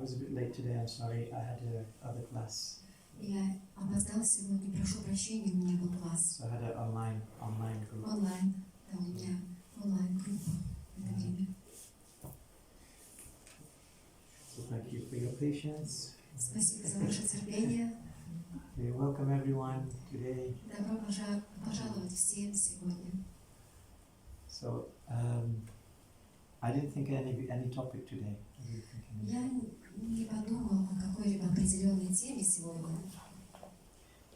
was a bit late today. I'm sorry. I had other class. Я опоздал сегодня, прошу прощения, у меня был класс. So I had an online group. Онлайн, да, у меня онлайн-группа в это время. So thank you for your patience. Спасибо за ваше терпение. We welcome everyone today. Добро пожаловать всем сегодня. So I didn't think any topic today. Я не подумал о какой-либо определенной теме сегодня.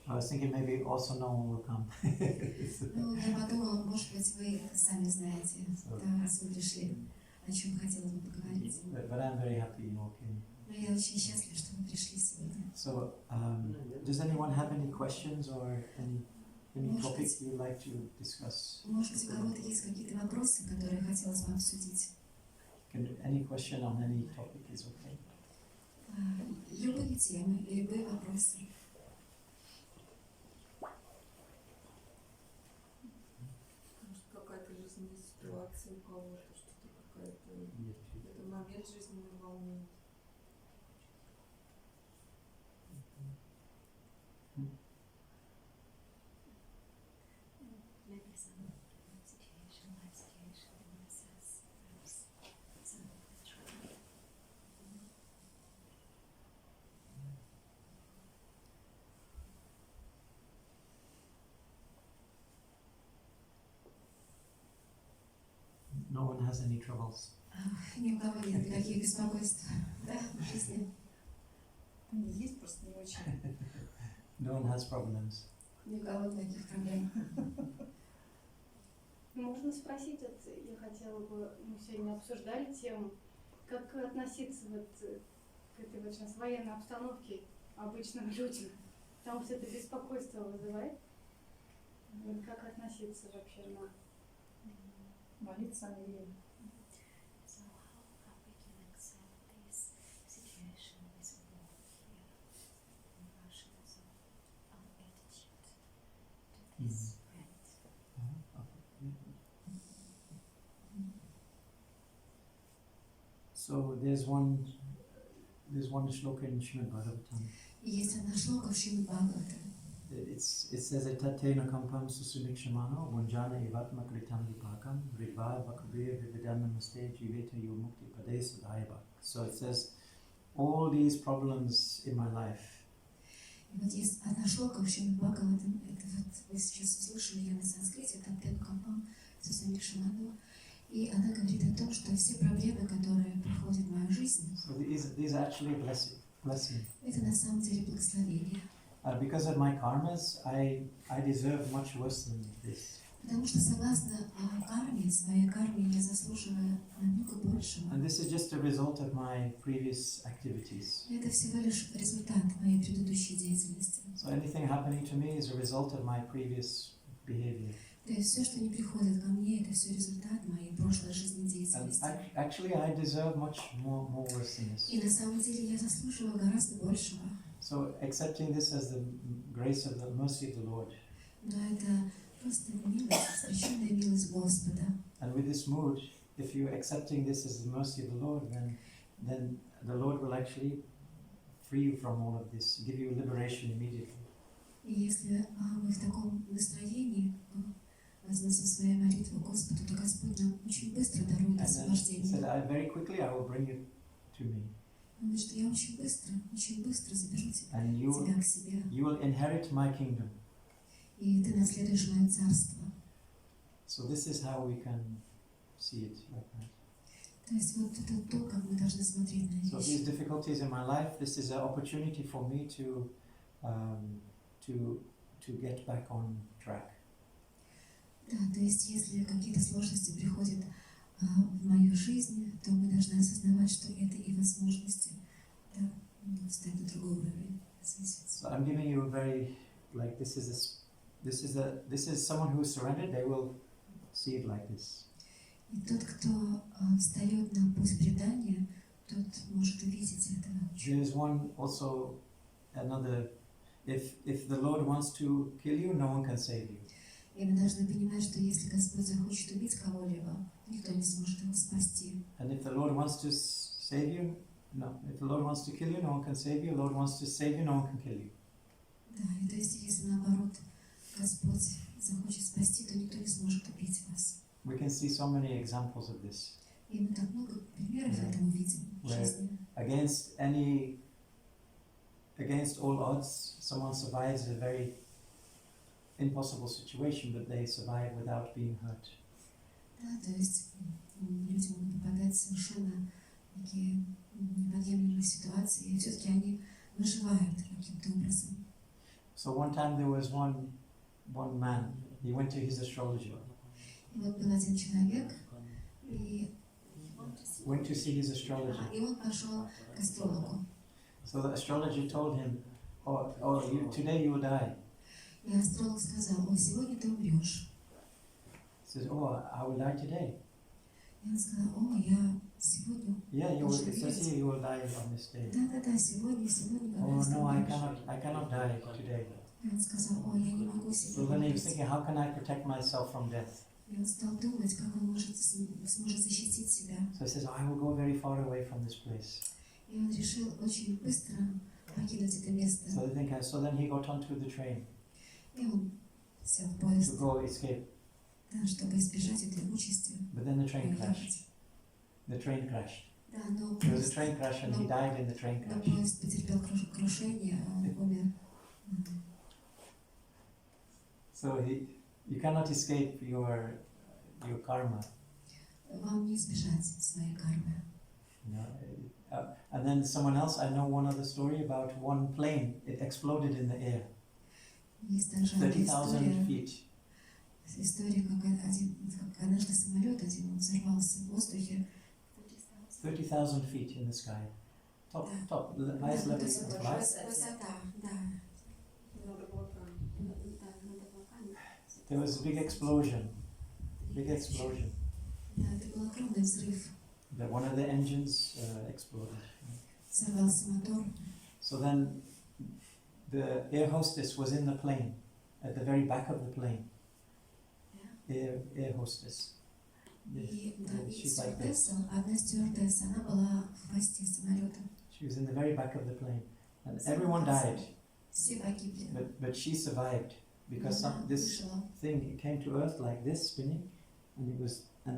I was thinking maybe also no one will come. Ну, я подумала, может быть, вы это сами знаете, да, раз вы пришли, о чем хотелось бы поговорить. But I'm very happy you all came. Но я очень счастлива, что вы пришли сегодня. So does anyone have any questions or any topics you would like to discuss? Может быть, у кого-то есть какие-то вопросы, которые хотелось бы обсудить? Any question on any topic is okay. Любые темы и любые вопросы. Может, какая-то жизненная ситуация у кого-то, что-то какой-то момент жизненный волнует. Maybe some situation, life situation, process, perhaps some trouble. No one has any troubles. Ни у кого нет никаких беспокойств, да, в жизни. Есть, просто не очень. No one has problems. Ни у кого никаких проблем. Можно спросить, вот я хотела бы, мы сегодня обсуждали тему, как относиться вот к этой вот сейчас военной обстановке обычным людям, потому что это беспокойство вызывает. Вот как относиться вообще на молиться или... So how we can accept this situation with war here in Russia, so our attitude to this threat. So there's one shloka in Srimad Bhagavatam. Есть одна шлока в Шримад Бхагаватам. It says etatena kampam susunikshamano vonjana ivatma kritam vipakam ridva vakubir vividanamaste jiveta yomukti pade sudhaiva. So it says all these problems in my life. И вот есть одна шлока в Шримад Бхагаватам, это вот вы сейчас услышали ее на санскрите, это Тена Кампам Сусамикшамано, и она говорит о том, что все проблемы, которые приходят в мою жизнь, So these are actually blessing. это на самом деле благословение. Because of my karmas, I deserve much worse than this. Потому что согласно карме, своей карме, я заслуживаю намного большего. And this is just a result of my previous activities. Это всего лишь результат моей предыдущей деятельности. So anything happening to me is a result of my previous behavior. То есть все, что не приходит ко мне, это все результат моей прошлой жизнедеятельности. And actually, I deserve much more worse than this. И на самом деле я заслуживаю гораздо большего. So accepting this as the grace of the mercy of the Lord. Но это просто милость, священная милость Господа. And with this mood, if you're accepting this as the mercy of the Lord, then the Lord will actually free you from all of this, give you liberation immediately. И если мы в таком настроении возносим свои молитвы Господу, то Господь нам очень быстро дарует освобождение. He said, very quickly I will bring you to me. Он говорит, что я очень быстро заберу тебя к себе. You will inherit my kingdom. И ты наследуешь мое царство. So this is how we can see it like that. То есть вот это то, как мы должны смотреть на So these вещи. difficulties in my life, this is an opportunity for me to get back on track. Да, то есть если какие-то сложности приходят в мою жизнь, то мы должны осознавать, что это и возможности, да, встать на другой уровень. So I'm giving you a very, like this is someone who is surrendered. They will see it like this. И тот, кто встает на путь предания, тот может увидеть этого. There is one also another. If the Lord wants to kill you, no one can save you. И мы должны понимать, что если Господь захочет убить кого-либо, никто не сможет его спасти. And if the Lord wants to save you, No, if the Lord wants to kill you, no one can save you. The Lord wants to save you, no one can kill you. Да, и то есть, если наоборот Господь захочет спасти, то никто не сможет убить вас. We can see so many examples of this. И мы так много примеров этому видим в жизни. Against all odds, someone survives a very impossible situation, but they survive without being hurt. Да, то есть люди могут попадать в совершенно такие неподъемлемые ситуации, и все-таки они выживают каким-то образом. So one time there was one man, he went to his astrologer. И вот был один человек, и Went to see his astrologer. И он пошел к астрологу. So the astrologer told him, today you will die. И астролог сказал: "О, сегодня ты умрешь." He says, I will die today. И он сказал: "О, я сегодня." Yeah, it says here you will die on this day. Да, сегодня. Oh no, I cannot die today. И он сказал: "О, я не могу So then he was сегодня." thinking, how can I protect myself from death? И он стал думать, как он сможет защитить себя. So he says, I will go very far away from this place. И он решил очень быстро покинуть это место. So then he got onto the train И он сел в поезд, to go escape. да, чтобы избежать этой участи. But then the train crashed. The train crashed. Да, но There was a train crash and he died in the train но crash. поезд потерпел крушение, а он умер. So you cannot escape your karma. Вам не избежать своей кармы. And then someone else, I know one other story about one plane. It exploded in the air. Есть также 30,000 feet. история, как однажды самолет один взорвался в воздухе. 30,000 feet in the sky. Top, highest level of flight. Высота, да. Над облаками. There was a big explosion. Big explosion. Да, это был огромный взрыв. One of the engines exploded. Взорвался мотор. So then the air hostess was in the plane, at the very back of the plane. Air hostess. И She's like this. одна стюардесса, она была в хвосте самолета. She was in the very back of the plane. And everyone died. Все погибли. But she survived because this thing, it came to earth like this, spinning, and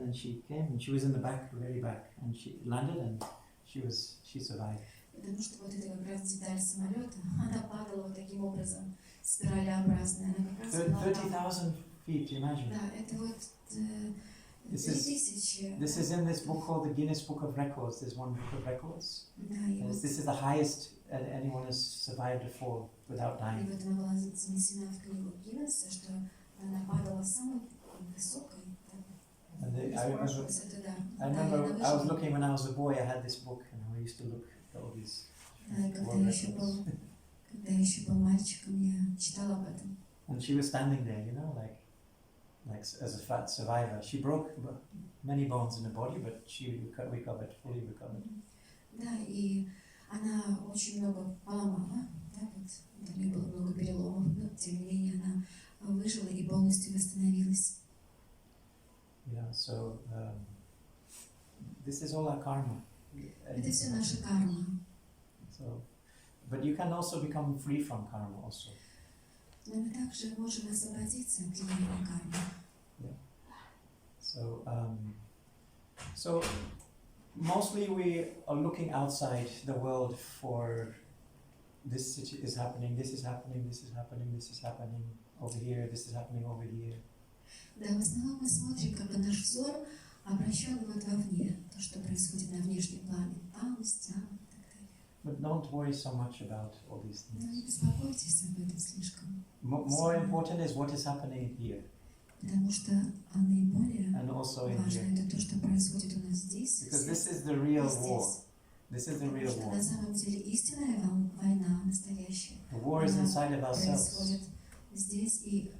then she came and she was in the back, very back, and she landed and she survived. Потому что вот эта как раз деталь самолета, она падала вот таким образом, спиралеобразная. 30,000 feet, imagine. Да, это вот 3000. This is in this book called the Guinness Book of Records. There's one book of records. Да, и вот, This is the highest anyone has survived a fall without и dying. вот она была занесена в книгу Гиннесса, что она падала самой высокой. And I remember I was looking when I was a boy. I had this book, and I used to look at all these world records. Когда я еще был мальчиком, я читала об этом. And she was standing there, like as a fat survivor. She broke many bones in her body, but she recovered, fully recovered. Да, и она очень много поломала, да, вот у нее было много переломов, но тем не менее она выжила и полностью восстановилась. Yeah, so this is all our karma. Это все наша карма. So, but you can also become free from karma also. Но мы также можем освободиться от влияния кармы. Yeah. So mostly we are looking outside the world for this is happening, this is happening, this is happening, this is happening over here, this is happening over here. Да, в основном мы смотрим, как бы наш взор обращен вот вовне, то, что происходит на внешнем плане, там, там и так далее. But don't worry so much about all these Но не things. беспокойтесь об этом слишком. More important is what is happening here Потому что наиболее and also in важно here. это то, что происходит у нас здесь. Because this is the real war. This is the Потому real что war. на самом деле истинная война, настоящая, The war is inside of ourselves. происходит здесь и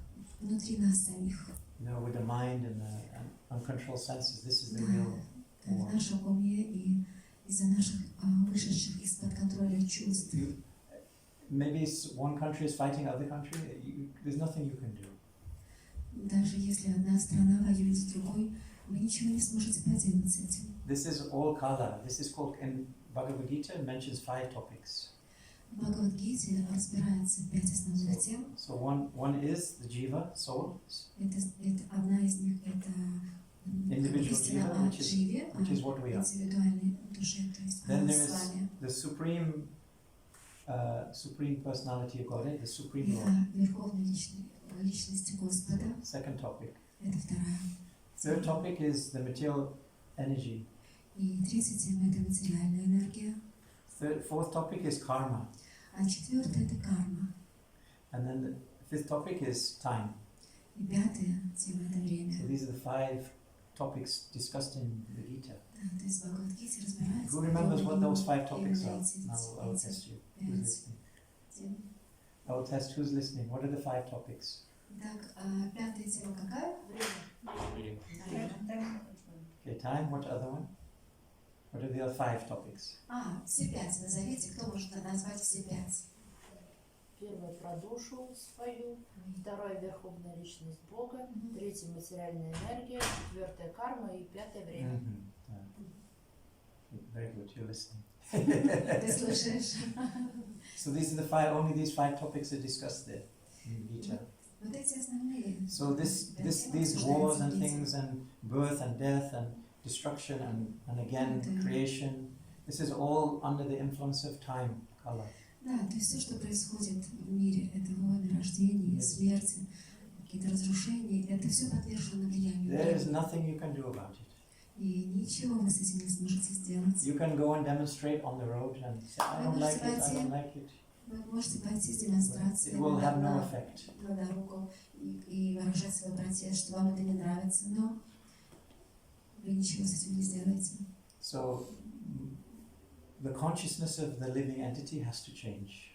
внутри нас самих. With the mind and the uncontrolled senses, this is the Да, real в war. нашем уме и из-за наших вышедших из-под контроля чувств. Maybe one country is fighting other country. There's nothing you can do. Даже если одна страна воюет с другой, вы ничего не сможете поделать с этим. This is all kala. This is called, in Bhagavad Gita, it mentions 5 topics. В Бхагавад-гите разбирается 5 основных тем. So one is the jiva, soul. Это одна из них, это Individual истина jiva, о дживе, which is what we are. индивидуальной душе, то есть Then о there с is вами. the supreme personality of Godhead, the supreme И Lord. о верховной личности Господа. Second topic. Это вторая. Third topic is the material energy. И третья тема – это материальная энергия. Fourth topic is karma. А четвертая – это карма. And then the fifth topic is time. И пятая тема – это время. So these are the 5 topics discussed in the Gita. Да, то есть в Бхагавад-гите разбирается. Who remembers what those 5 topics именно are? эти Now I will test you. Who's пять listening? тем. I will test who's listening. What are the 5 topics? Так, пятая тема какая? Okay, time. What other one? What are the other 5 topics? Все 5. Назовите, кто может назвать все 5. Первое про душу свою, второе верховная личность Бога, третье материальная энергия, четвертое карма и пятое время. Very good, you're listening. Ты слушаешь? So these are the 5. Only these 5 topics are discussed there in Gita. Вот эти основные. So these wars and things and birth and death and destruction and again creation. This is all under the influence of time, kala. Да, то есть все, что происходит в мире, это войны, рождение, смерти, какие-то разрушения, это все подвержено влиянию. There is nothing you can do about it. И ничего вы с этим не сможете сделать. You can go and demonstrate on the road and say, I don't like it, I don't like it. Вы можете пойти с демонстрацией It will have no effect. на дорогу и выражать свой протест, что вам это не нравится, но вы ничего с этим не сделаете. So the consciousness of the living entity has to change.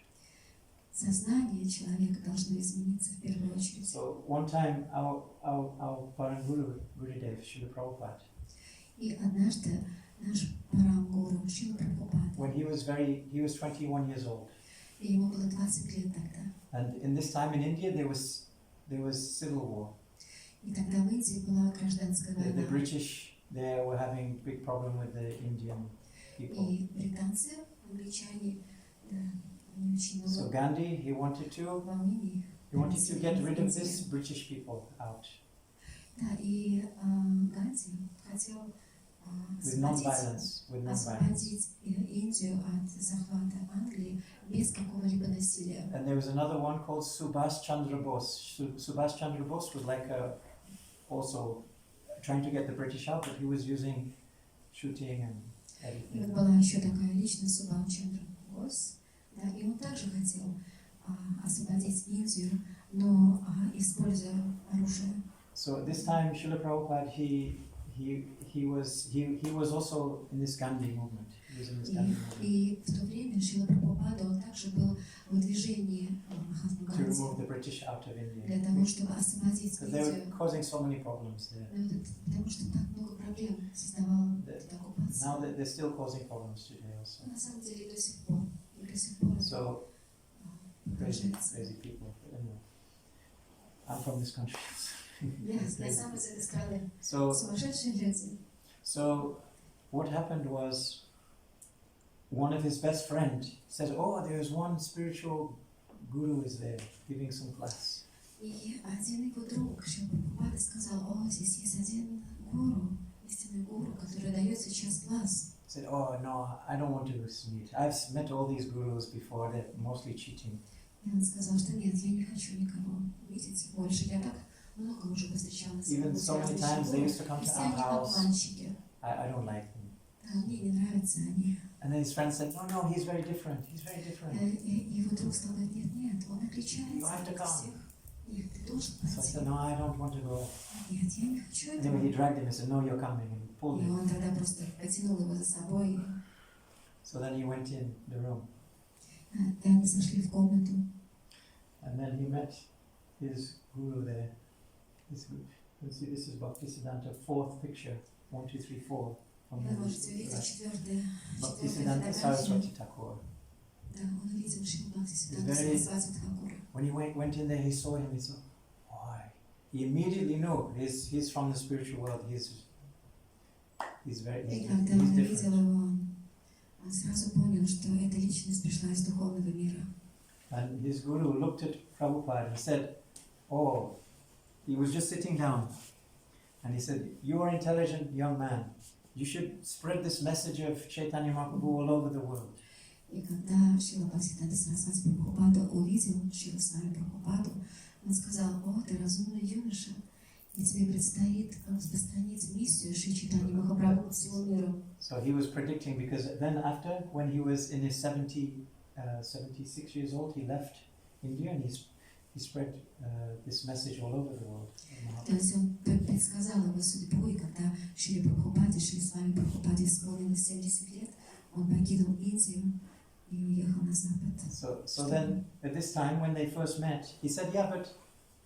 Сознание человека должно измениться в первую очередь. So one time our Param Guru, Gurudev, Srila Prabhupada, И однажды наш Парам-гуру Шрила Прабхупада, when he was 21 years old, и ему было 20 лет тогда, and in this time in India there was civil war. и тогда в Индии была гражданская The война. British there were having big problem with the Indian people. И британцы, англичане, да, они очень So много Gandhi, he wanted to волнений. get rid of this British people out Да, и Ганди хотел with non-violence, освободить Индию от захвата Англии без какого-либо насилия. And there was another one called Subhash Chandra Bose. Subhash Chandra Bose was like also trying to get the British out, but he was using shooting and И everything. вот была еще такая личность Субхаш Чандра Бос, да, и он также хотел освободить Индию, но используя оружие. So at this time, Srila Prabhupada, he was also in this Gandhi movement. He was in this Gandhi movement. И в то время Шрила Прабхупада, он также был в движении Махатмы To Ганди remove the British out of India. для того, чтобы освободить Because they were Индию. causing so many problems there. Потому что так много проблем создавала эта оккупация. Now they're still causing problems today also. На самом деле и до сих пор. И до сих пор So crazy продолжается. people. But anyway, I'm from this country. Я сам из этой страны. So Сумасшедшие люди. So what happened was one of his best friend said, "Oh, there's one spiritual guru is there giving some class." И один его друг, Шрила Прабхупада, сказал: о, здесь есть один гуру, истинный гуру, который дает сейчас класс. Said, "Oh no, I don't want to meet. I've met all these gurus before. They're mostly cheating." И он сказал, что нет, я не хочу никого видеть больше. Я так много уже повстречалась с Even so many times they used to come to все our они house. обманщики. I don't like them. Да, мне не нравятся они. And then his friend said, "No, he's very different. He's very different." И его друг стал говорить: нет, он You отличается have to от come. всех. Нет, ты должен So I said, пойти. "No, I don't want to go." Нет, я не хочу Anyway, этого. he dragged him and said, "No, you're coming," and pulled И him. он тогда просто потянул его за собой. So then he went in the room. И они зашли в комнату. And then he met his guru there. You see, this is Bhaktisiddhanta, fourth picture, 1, 2, 3, 4. From Вы можете the увидеть right. четвертое Bhaktisiddhanta фотографию. Saraswati Thakur. Да, он увидел Шрила Бхактисиддханта Very- Сарасвати Тхакура. When he went in there, he saw him. He said, "Boy!" He immediately knew he's from the spiritual world. He's He's И когда он увидел different. его, он сразу понял, что эта личность пришла из духовного мира. And his guru looked at Prabhupada and he said, oh, he was just sitting down. And he said, you are an intelligent young man. You should spread this message of Chaitanya Mahaprabhu all over the world. И когда Шрила Бхактисиданта Сарасвати Прабхупада увидел Шрила Свами Прабхупаду, он сказал: «О, ты разумный юноша, и тебе предстоит распространить миссию Шри Чайтаньи Махапрабху по всему миру». So he was predicting, because then after, when he was in his 76 years old, he left India and he spread this message all over the world. То есть он предсказал его судьбу, и когда Шри Прабхупаде, Шри Свами Прабхупаде исполнилось 70 лет, он покинул Индию и уехал на Запад. So then, at this time, when they first met, he said, yeah,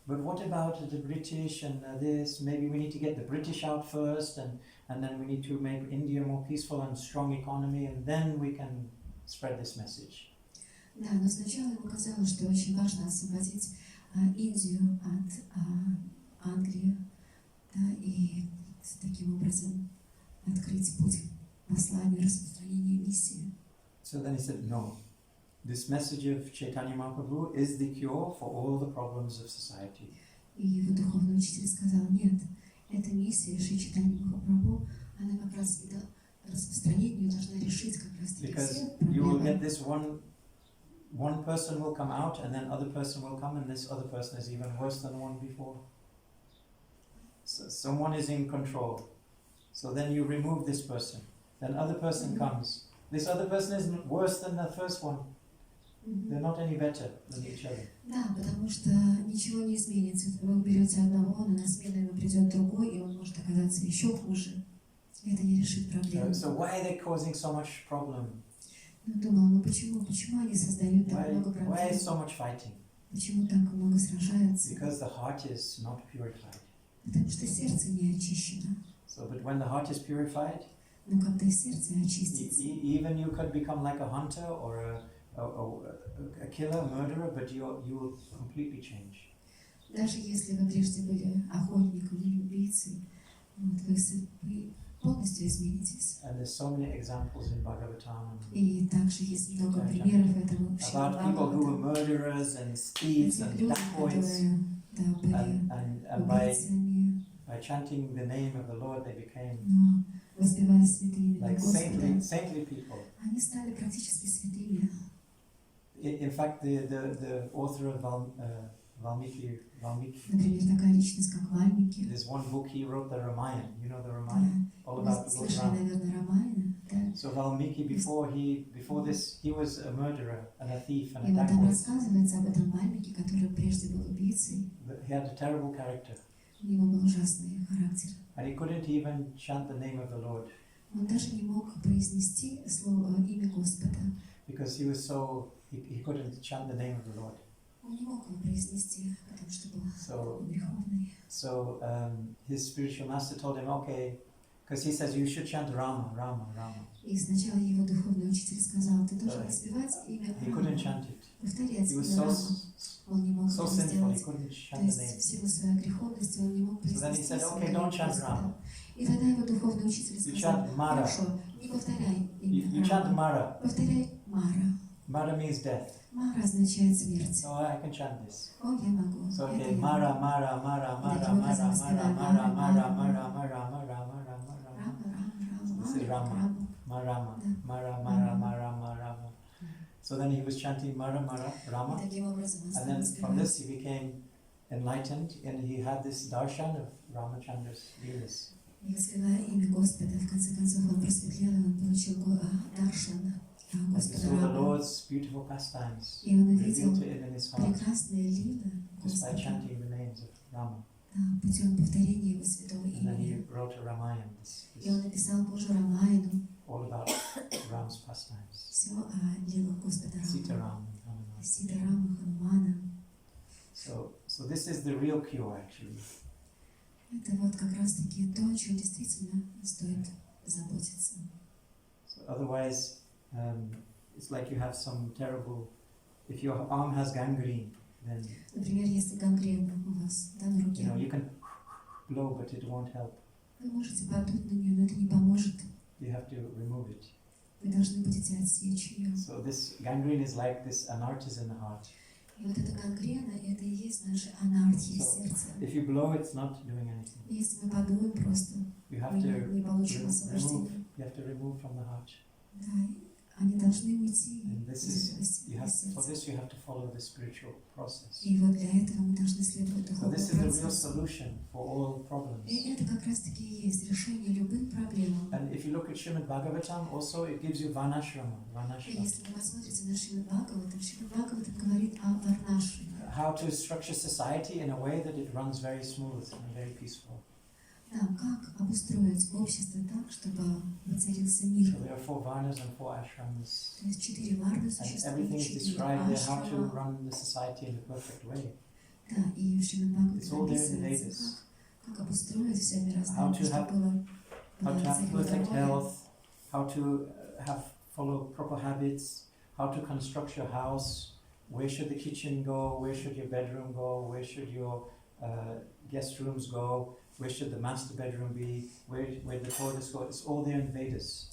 but what about the British and this? Maybe we need to get the British out first, and then we need to make India more peaceful and strong economy, and then we can spread this message. Да, но сначала ему казалось, что очень важно освободить Индию от Англии, да, и таким образом открыть путь к посланию и распространению миссии. So then he said, no, this message of Chaitanya Mahaprabhu is the cure for all the problems of society. И его духовный учитель сказал: нет, эта миссия Шри Чайтаньи Махапрабху, она как раз и распространение должна решить как раз таки все Because you will проблемы. get this one person will come out, and then other person will come, and this other person is even worse than the one before. So someone is in control. So then you remove this person. Then other person comes. This other person is worse than the first one. They're not any better than each other. Да, потому что ничего не изменится. Вы уберете одного, но на смену ему придет другой, и он может оказаться еще хуже. Это не решит проблему. So why are they causing so much problem? Он думал: почему они создают так много Why is проблем? so much fighting? Почему так много сражаются? Because the heart is not purified. Потому что сердце не очищено. So, but when the heart is purified, Но когда сердце очистится, even you could become like a hunter or a killer, a murderer, but you will completely change. даже если вы прежде были охотником или убийцей, вот, вы полностью изменитесь. And there's so many examples in Bhagavatam И также есть много примеров этого в about people who were Бхагаватам. murderers and thieves and Люди, dacoits, которые, да, были and убийцами, by chanting the name of the Lord, they became но воспевая святые имена like Господа, saintly people. они стали практически святыми. In fact, the author of Valmiki, Например, такая личность, как Вальмики. there's one book he wrote, the Ramayana. You know the Ramayana, all Вы about the Lord слышали, Rama. наверное, Рамайна, да? So Valmiki, before this, he was a murderer and a thief and И a вот там dacoit. рассказывается об этом Вальмике, который прежде был убийцей. He had a terrible character, У него был ужасный характер. and he couldn't even chant the name of the Lord Он даже не мог произнести имя Господа. because he was so he couldn't chant the name of the Lord. Он не мог его произнести, потому что был So греховный. So his spiritual master told him, okay, because he says you should chant Rama, Rama, Rama. И сначала его духовный учитель сказал: ты должен воспевать имя He couldn't Рама, chant it. повторять He was имя Рама. Он не мог so этого sinful, he сделать. couldn't То chant the есть name. в силу своей греховности он не мог So then he произнести said, свое okay, имя don't chant Господа. Rama. И тогда его духовный учитель You сказал: chant Mara. хорошо, не повторяй You имя chant Рама, Mara. повторяй Мара. Mara means death. Мара означает смерть. So I can chant this. О, я могу. So Это okay, я Mara, могу. Mara, Mara, Mara, Таким Mara, образом, Mara, воспеваем Mara, Мара, Mara, Мара, Mara, Mara, Mara, Рама, Рама, This is Рама, Rama. Рама. Marama, Да. Mara, Mara, Mara, Marama. So then he was chanting Mara, Mara, И Rama. таким образом он And стал then from воспевать. this he became enlightened and he had this darshan of Ramachandra's Leelas. И воспевая имя Господа, в конце концов он просветлел, и он получил даршан And he Господа saw the Рама. Lord's beautiful pastimes И он revealed увидел to him in his heart прекрасные лилы just by Господа, chanting the names of Rama. да, путем повторения его святого And then he имени. wrote a Ramayana, И он написал Божью Рамайну, all about Ram's pastimes. все о лилах Господа Sita Рама, Ram and Hanuman. Сита Рама, Ханумана. So this is the real cure actually. Это вот как раз-таки то, о чем действительно стоит заботиться. So otherwise, it's like you have some terrible. If your arm has gangrene, then Например, если гангрена у вас, да, на you руке, know you can blow, but it won't help. Вы можете подуть на нее, но это не поможет. You have to remove it. Вы должны будете отсечь ее. So this gangrene is like this anarthis in the heart. И вот эта гангрена, это и есть наши анархии в сердце. If you blow, it's not doing anything. Если мы подуем просто, You have мы to не получим remove. освобождения. You have to remove from the heart. Да, они должны уйти And this из is этого you have for сердца. this you have to follow the spiritual process. И вот для этого мы должны следовать So духовному this is the real процессу. solution for all problems. И это как раз таки и есть решение любым проблемам. And if you look at Srimad Bhagavatam, also it gives you Varnashrama. И Varnashrama. если вы посмотрите на Шримад Бхагаватам говорит о Варнашре. How to structure society in a way that it runs very smooth and very peaceful. Да, как обустроить общество так, чтобы воцарился мир. So there are 4 varnas and 4 ashrams. То есть 4 варны And существуют, everything is 4 described there how to ашрама. run the society in a perfect way. Да, и в Шримад It's all there in the Бхагаватам Vedas. как обустроить все How мироздание, to чтобы have- было How to have царило perfect здоровье. health, how to follow proper habits, how to construct your house, where should the kitchen go, where should your bedroom go, where should your guest rooms go, where should the master bedroom be, where the toilets go. It's all there in Vedas.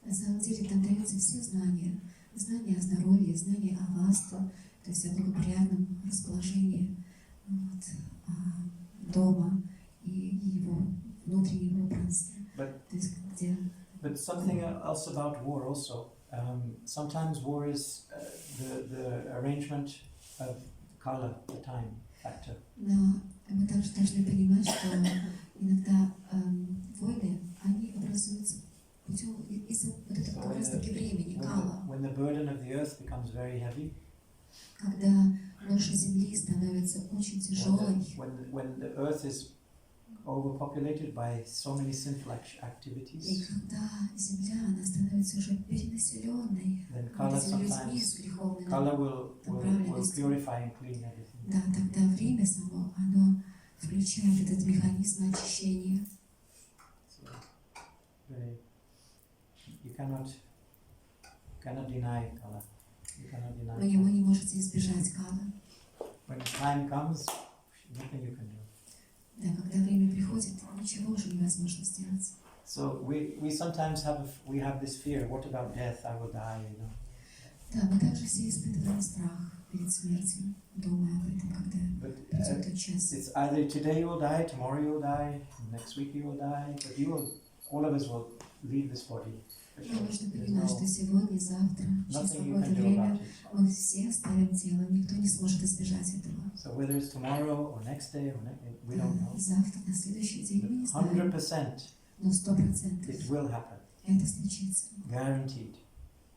На самом деле там даются все знания. Знания о здоровье, знания о васту, то есть о благоприятном расположении вот, дома и его внутреннего пространства. То есть где... But something else about war also. Sometimes war is the arrangement of kala, the time factor. Но мы также должны понимать, что иногда войны, они образуются путем из-за вот этого как раз таки времени, кала. When the burden of the earth becomes very heavy, Когда ноша земли становится очень тяжелой, when the earth is overpopulated by so many sinful activities, и когда земля, она становится уже перенаселенной then kala этими людьми с sometimes греховной kala will purify and clean everything. Да, тогда время само, оно включает этот механизм очищения. So, you cannot deny kala. You cannot deny. Вы его не можете избежать кала. When time comes, nothing you can do. Да, когда время приходит, ничего уже невозможно сделать. So we sometimes have this fear. What about death? I will die. You know. Да, мы также все испытываем страх перед смертью, думая об этом, когда But придет тот час. it's either today you will die, tomorrow you will die, next week you will die. But all of us will leave this body. For Но sure. нужно There's понимать, что сегодня, завтра, через nothing you какое-то can do время about it. мы все оставим тело, никто не сможет избежать этого. So whether it's tomorrow or next day, we don't know. Завтра, на следующий день, мы не But знаем, 100% но 100% it will happen. это случится. Guaranteed.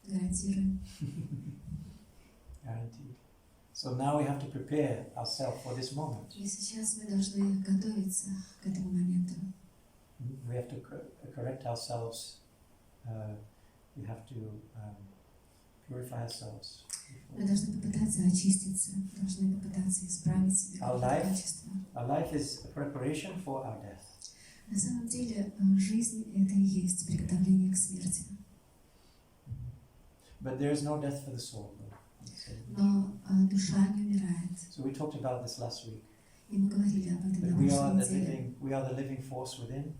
Гарантирую. Guaranteed. So now we have to prepare ourselves for this moment. И сейчас мы должны готовиться к этому моменту. We have to correct ourselves. We have to purify ourselves. Мы должны попытаться очиститься, должны попытаться исправить себе Our какие-то life- качества. Our life is a preparation for our death. На самом деле жизнь — это и есть приготовление к смерти. But there is no death for the soul. Though. Но душа не умирает. So we talked about this last week. И мы говорили об этом That на we прошлой are неделе. the living force within,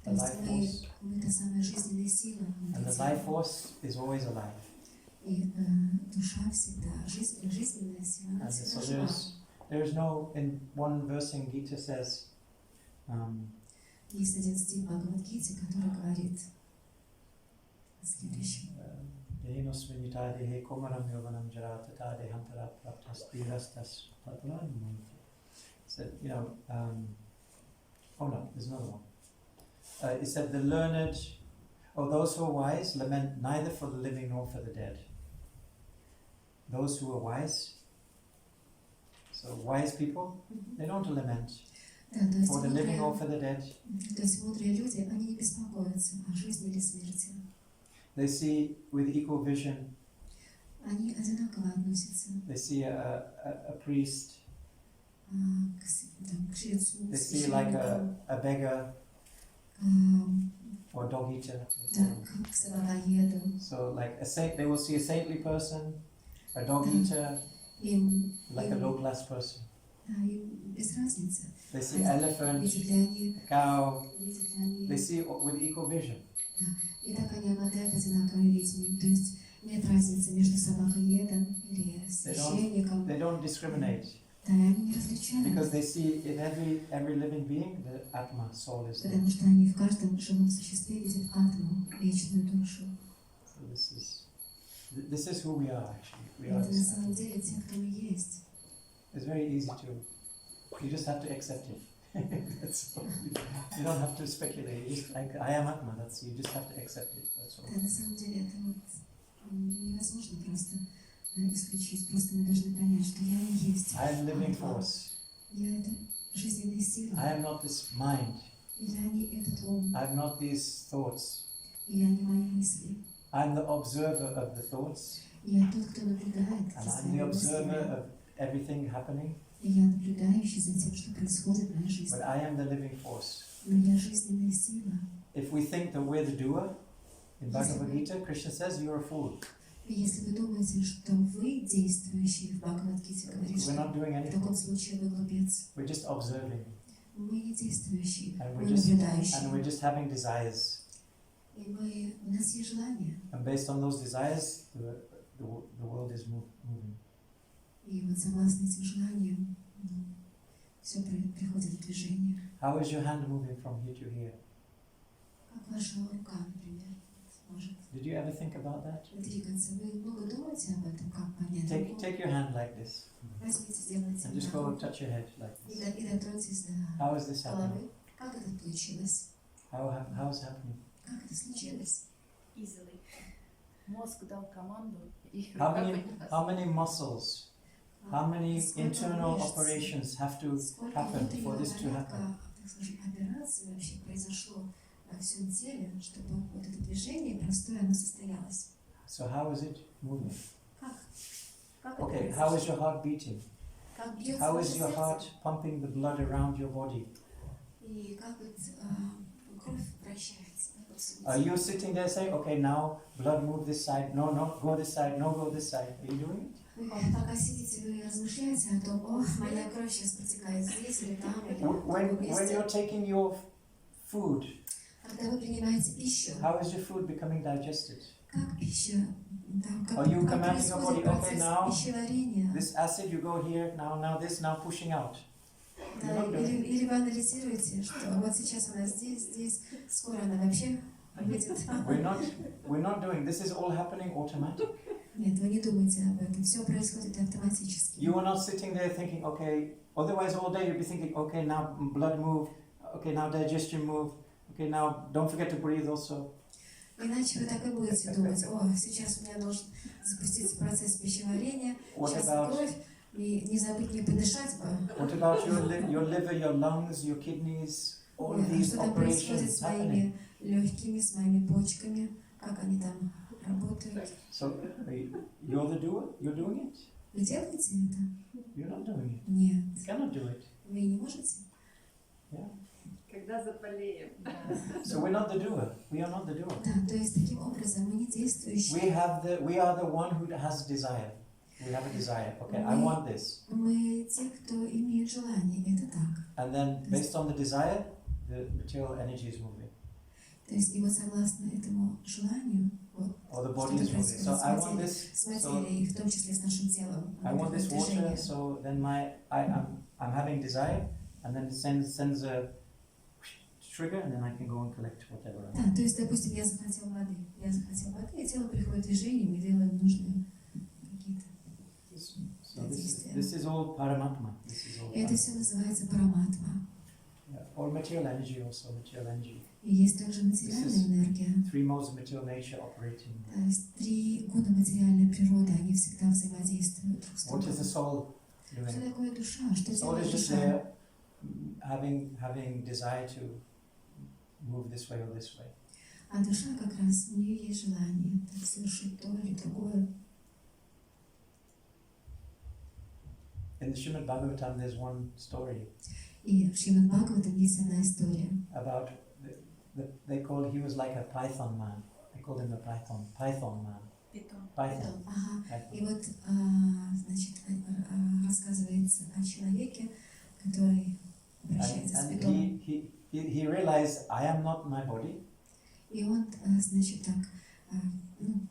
То the есть life force. мы та самая жизненная сила And внутри the life тела. force is always alive. И душа всегда, жизненная сила, она And всегда so жива. there's no, in one verse in Gita says, Есть один стих Бхагавад-гите, который говорит следующее. Said, oh no, there's another one. It said the learned, those who are wise lament neither for the living nor for the dead. Those who are wise, so wise people, they don't lament Да, то есть for the living or мудрые, for the dead. то есть мудрые люди, они не беспокоятся о жизни или смерти. They see with equal vision. Они одинаково относятся They see a priest. к жрецу, They see like священнику, a beggar or a dog eater. к собакоеду. So like a saint, they will see a saintly person, a dog eater, Им like a low class person. Да, им без разницы. They see elephant, Видят ли они, cow, видят ли они. they see it with equal vision. Да. И так они обладают одинаковым видением. То есть нет разницы между собакоедом или священником. They don't discriminate. Да, и они не различают. Because they see in every living being, the Atma, soul is there. Потому что они в каждом живом существе видят атму, вечную душу. So this is who we are actually. We are Это на this самом Atma. деле те, кто мы есть. It's very easy to, you just have to accept it. That's all. You don't have to speculate. You just, I am Atma, that's, you just have to accept it, that's all. Да, на самом деле это вот невозможно просто исключить. Просто мы должны понять, что я и есть. I am living force. Я это жизненные силы. I am not this mind. Или они этот ум. I am not these thoughts. Или они мои мысли. I am the observer of the thoughts. Я тот, кто наблюдает And за I'm the своими observer мыслями. of everything happening. И я наблюдающий за тем, что происходит в моей жизни. But I am the living force. Но я жизненная сила. If we think that we're the doer, in Bhagavad Gita, Krishna says you're a fool. И если вы думаете, что вы действующий, в Бхагавад-гите говорит, We're что not doing в таком anything. случае вы глупец. We're just observing. Мы не действующие, And мы we're just наблюдающие. having desires. И у нас есть желание. And based on those desires, the world is moving. И вот согласно этим желаниям все приходит в движение. How is your hand moving from here to here? Как ваша рука, например, может Did you ever think about that? двигаться. Вы много думаете об этом, как понять? Take your hand like this. Возьмите, сделайте And just go and touch your head like и this. дотроньтесь до How is this happening? головы. Как это получилось? How is happening? Как это случилось? Easily. Мозг дал команду, и How рука many поднялась. muscles, how many Сколько internal мышц, operations have to сколько happen for внутреннего this to happen? порядка, так скажем, операций вообще произошло во всем теле, чтобы вот это движение простое, оно состоялось. So how is it moving? Как Okay, это how произошло? is your heart beating? Как бьется How ваше is your сердце? heart pumping the blood around your body? И как вот кровь вращается. Да, по всему Are телу. you sitting there saying, okay, now blood move this side, no, go this side, no, go this side? Are you doing it? Вы пока сидите, вы размышляете о том, о, моя кровь сейчас протекает здесь или там, или в другом When месте. you're taking your food, Когда вы принимаете пищу, how is your food becoming digested? как пища, там, как, Are you как commanding your происходит body, okay, процесс now пищеварения. this acid, you go here, now this, now pushing out. Да, You're not doing it. или вы анализируете, что вот сейчас она здесь, скоро она вообще выйдет. We're not doing, this is all happening automatic. Нет, вы не думайте об этом, все происходит автоматически. You are not sitting there thinking, okay, otherwise all day you'll be thinking, okay, now blood move, okay, now digestion move, okay, now don't forget to breathe also. Иначе вы так и будете думать, о, сейчас у меня должен запуститься процесс пищеварения, What сейчас about- кровь, и не забыть не подышать бы. What about your liver, your lungs, your kidneys, all of these Что там происходит operations с happening? моими легкими, с моими почками, как они там работают. So you're the doer, you're doing it? Вы делаете это? You're not doing it. Нет. You cannot do it. Вы не можете? Yeah. Когда заболеем. So we're not the doer. We are not the doer. Да, то есть таким образом мы не действующие. We are the one who has desire. We have a desire. Okay, I want this. Мы те, кто имеет желание, это так. And then based on the desire, the material energy is moving. То есть и вот согласно этому желанию, вот, Or the что-то body is moving. происходит So с I want материей, this. с So материей, и в том числе с нашим телом. I want this water. So then I'm having desire, and then it sends a trigger, and then I can go and collect whatever. I want. Да, то есть, допустим, я захотел воды, и тело приходит в движение, мы делаем нужные какие-то. So this is all Paramatma. This is all. И это все называется параматма. Yeah. Or material energy also, material energy. И есть также материальная энергия. 3 modes of material nature operating. То есть 3 гуна материальной природы, они всегда взаимодействуют друг с What is the другом. soul Что doing? такое душа? Что The soul делает is just душа? there, having desire to move this way or this way. А душа как раз, у нее есть желание так, совершить то или другое. In the Srimad Bhagavatam, there's one story И в Шримад Бхагаватам есть одна история. about they called he was like a python man. They called him the python man. Питон. Python. Ага. И Python. вот, значит, рассказывается о человеке, который обращается с and питомом. he realized, I am not my body. И он, значит, так, ну,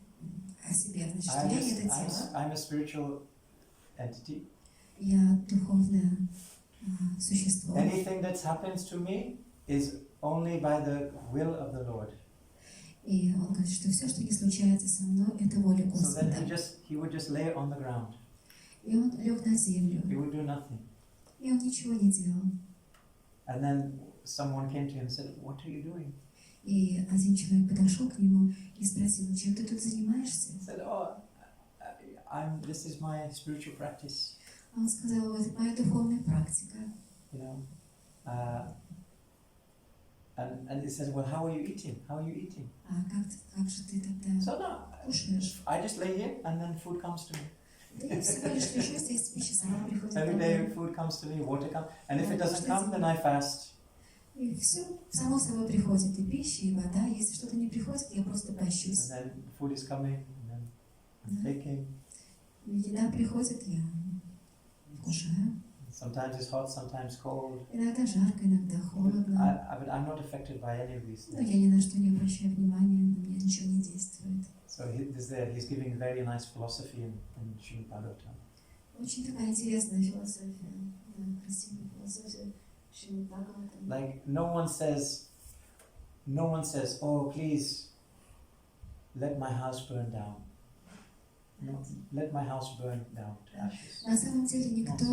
о себе, значит, что я не это тело, I'm a spiritual entity. я духовное существо. Anything that happens to me is only by the will of the Lord. И он говорит, что все, что не случается со мной, это воля So Господа. then he would just lay on the ground. И он лег на землю, He would do nothing. и он ничего не делал. And then someone came to him and said, what are you doing? И один человек подошел к нему и спросил, чем ты тут занимаешься? He said, this is my spiritual practice. А он сказал, вот это моя духовная практика. You know, and he said, well, how are you eating? How are you eating? А как же ты тогда So no, кушаешь? I just lay here and then food comes to me. Да я всего лишь лежу здесь, пища сама приходит ко Every day мне. food comes to me, water comes, and if it doesn't come, then I fast. И все само собой приходит, и пища, и вода. Если что-то не приходит, я просто And пощусь. then food is coming, and then I'm taking. Еда приходит, я вкушаю. Sometimes it's hot, sometimes cold. Иногда жарко, иногда холодно. But I'm not affected by any of these Но things. я ни на что не обращаю внимания, на меня ничего не действует. So he's giving very nice philosophy in Srimad Bhagavatam. Очень такая интересная философия, да, красивая философия Шримад Бхагаватам. Like no one says, oh please, let my house burn down. No, let my house burn down to ashes. На самом деле никто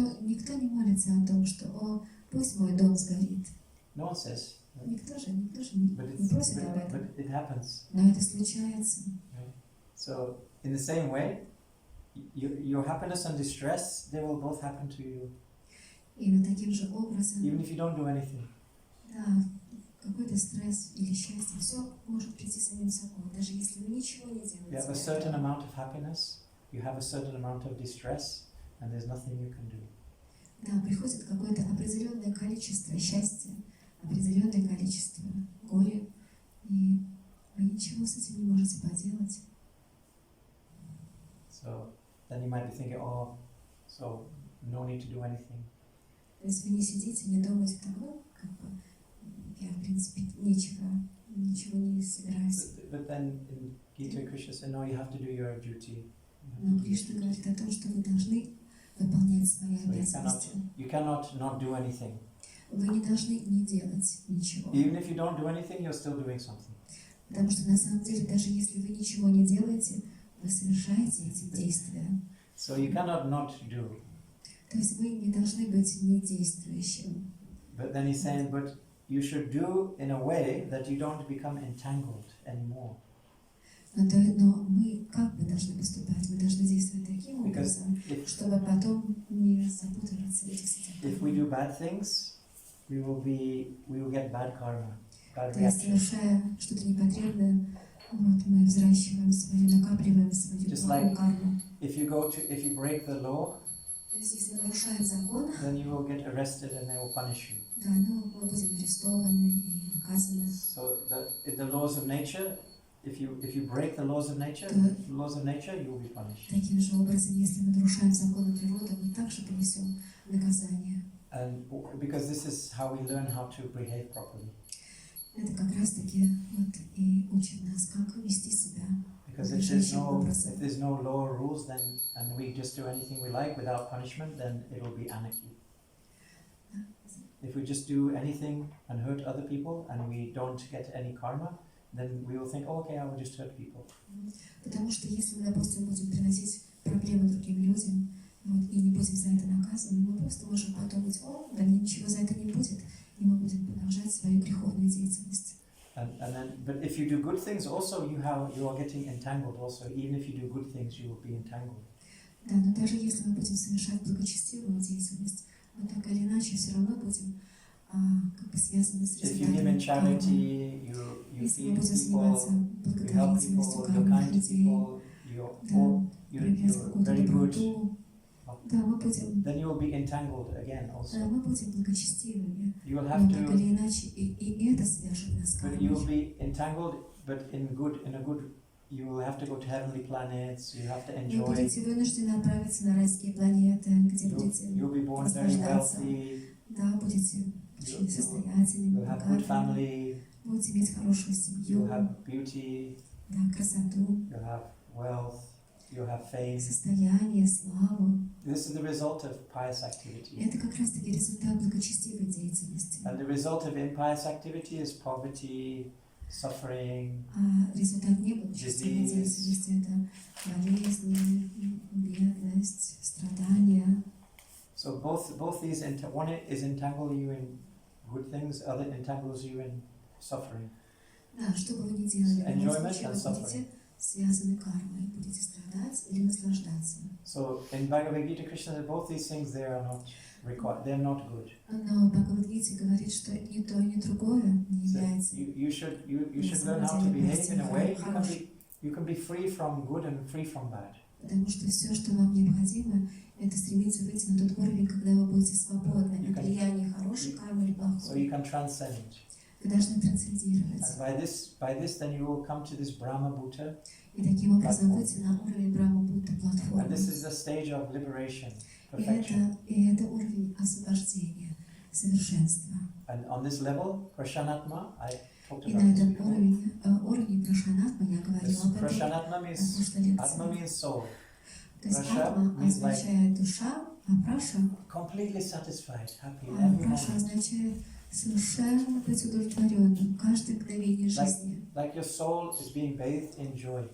не молится о том, что «О, пусть мой дом сгорит». No one says. Никто же But не просит об этом. it happens. Но это случается. So in the same way, your happiness and distress, they will both happen to you, И вот таким же образом, even if you don't do anything. да, какой-то стресс или счастье, все может прийти самим собой, даже если вы ничего не You have a делаете. certain amount of happiness, you have a certain amount of distress, and there's nothing you can do. Да, приходит какое-то определенное количество счастья, определенное количество горя, и вы ничего с этим не можете поделать. So then you might be thinking, oh, so no need to do anything. То есть вы не сидите, не думаете, так, ну, как бы, я, в принципе, ничего не собираюсь. But then in Gita, Krishna said, no, you have to do your duty. Но Кришна говорит о том, что вы должны выполнять свои обязанности. You cannot not do anything. Вы не должны не делать ничего. Even if you don't do anything, you're still doing something. Потому что на самом деле, даже если вы ничего не делаете, вы совершаете эти действия. So you cannot not do. То есть вы не должны быть недействующим. But then he's saying, but you should do in a way that you don't become entangled anymore. Но мы как бы должны поступать? Мы должны действовать таким образом, чтобы потом не запутываться в этих сетях. If we do bad things, we will get bad karma, bad То есть, reaction. совершая что-то непотребное, вот, мы взращиваем свою, накапливаем свою Just плохую like карму. If you break the law, То есть, если мы нарушаем закон, then you will get arrested and they will punish you. да, ну, мы будем арестованы и наказаны. So the laws of nature, if you break the laws of nature, you will be punished. Таким же образом, если мы нарушаем законы природы, мы также понесем наказание. And because this is how we learn how to behave properly. Это как раз-таки вот и учит нас, как вести себя. Because if there's no law or rules, then and we just do anything we like without punishment, then it will be anarchy. If we just do anything and hurt other people and we don't get any karma, then we will think, oh, okay, I will just hurt people. Потому что если мы, допустим, будем приносить проблемы другим людям, вот, и не будем за это наказаны, мы просто можем подумать, о, да мне ничего за это не будет, и мы будем продолжать свою греховную деятельность. But if you do good things, also you are getting entangled. Also, even if you do good things, you will be entangled. Да, но даже если мы будем совершать благочестивую деятельность, мы так или иначе все равно будем как бы связаны с результатами кармы. Если мы будем заниматься благотворительностью кармных людей, да, проявлять какую-то доброту, да, мы будем, then you will be entangled again also. да, мы будем благочестивыми, You will но have так to, или иначе и это свяжет нас с but you will кармой. be entangled, but in a good. you will have to go to heavenly planets, you have to Вы enjoy, будете вынуждены отправиться на райские планеты, где будете you'll be born very наслаждаться. wealthy, Да, будете очень состоятельными, you'll have good богатыми, family, будете иметь хорошую you'll семью, have beauty, да, красоту, you'll have wealth, you'll have fame. состояние, славу. This is the result of pious activity. Это как раз-таки результат благочестивой деятельности. And the result of impious activity is poverty, suffering, А результат неблагочестивой disease. деятельности – это болезни, бедность, страдания. So both these, one is entangle you in good things, other entangles you in suffering. Да, что бы вы ни делали, в любом Enjoyment случае and вы suffering. будете связаны кармой, будете страдать или наслаждаться. So in Bhagavad Gita, Krishna said both these things they are not required, they are not good. Но Бхагавад-гите говорит, что ни то, ни другое не So является. you should learn how to behave in a way you can be free from good and free from bad. Потому что все, что вам необходимо, это стремиться выйти на тот уровень, когда вы будете свободны от влияния хорошей кармы или So плохой. you can transcend. Вы должны трансцендировать. And by this then you will come to this Brahma Bhuta. И таким образом выйти на уровень Брахма-Будда And платформы. this is the stage of liberation, И perfection. это уровень освобождения, совершенства. And on this level, Prashanatma, I talked И about на this этом before. уровне Прашанатма, я This говорила об этом Prashanatma на means прошлой Atma лекции. means soul. То есть Праша Атма means like- означает душа, а Праша, Completely satisfied, happy every Праша moment. означает совершенно быть удовлетворенным каждое мгновение жизни. Like your soul is being bathed in joy.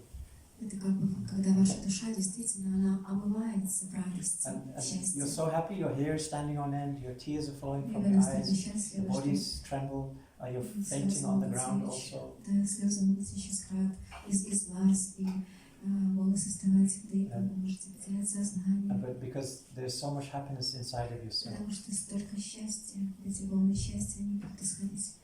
Это как бы, когда ваша душа действительно, она омывается в радости, And в you're счастье. so happy, your hair is standing on end, your tears are flowing И from вы your настолько eyes, your счастливы, что bodies tremble, you're fainting on the ground also. да, слезы будут исчезать из глаз, и волосы становятся дыбом, вы можете потерять сознание. But because there's so much happiness inside of yourself. Потому что столько счастья, эти волны счастья, они будут исходить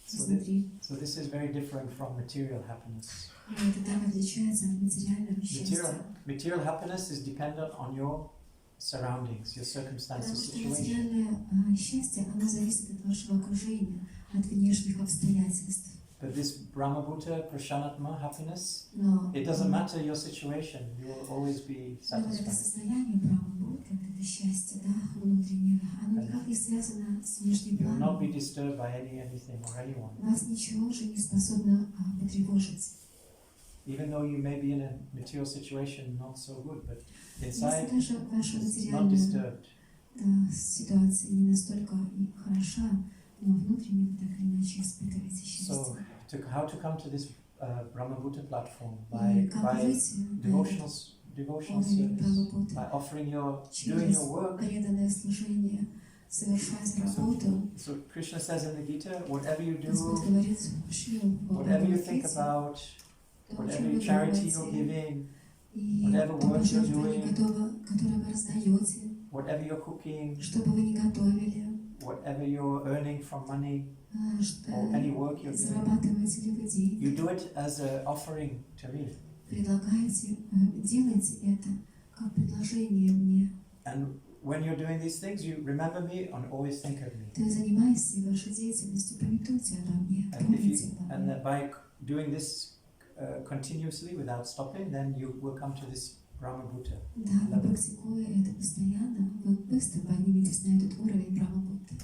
So изнутри. this is very different from material happiness. И это так отличается от материального счастья. Material happiness is dependent on your surroundings, your circumstances, Потому что situation. материальное счастье, оно зависит от вашего окружения, от внешних обстоятельств. But this Brahmabhuta Prashanatma happiness, Но it doesn't matter your situation, you will always be но вот это satisfied. состояние Брахма-будды, вот это счастье, да, внутреннее, оно никак не связано с внешним You will not планом. be disturbed by anything or anyone. Вас ничего уже не способно потревожить. Even though you may be in a material situation not so good, but Если inside даже ваша it's not материальная disturbed. ситуация не настолько хороша, но внутренне вы так или иначе испытываете So, счастье. how to come to this Brahmabhuta platform? И By как выйти на devotional уровень service, Брахма-будды? by offering doing Через your work. преданное служение, совершать работу. So Krishna says in the Gita, whatever you Господь do, говорит в Шри whatever you think Бхагавад-гите, about, то, о whatever чем вы charity you're думаете, giving, и whatever то work you're пожертвование, doing, которое вы раздаете, whatever you're cooking, что бы вы ни готовили, whatever you're earning from money, or any work you're doing, зарабатываете ли вы деньги, you do it as an offering to me. предлагаете, делайте это как предложение мне. And when you're doing these things, you remember me and always think of me. То есть занимаясь всей вашей деятельностью, пометуйте обо мне, And помните обо мне. by doing this continuously without stopping, then you will come to this Brahmabhuta. Да, практикуя это постоянно, вы быстро подниметесь на этот уровень Брахма-будды.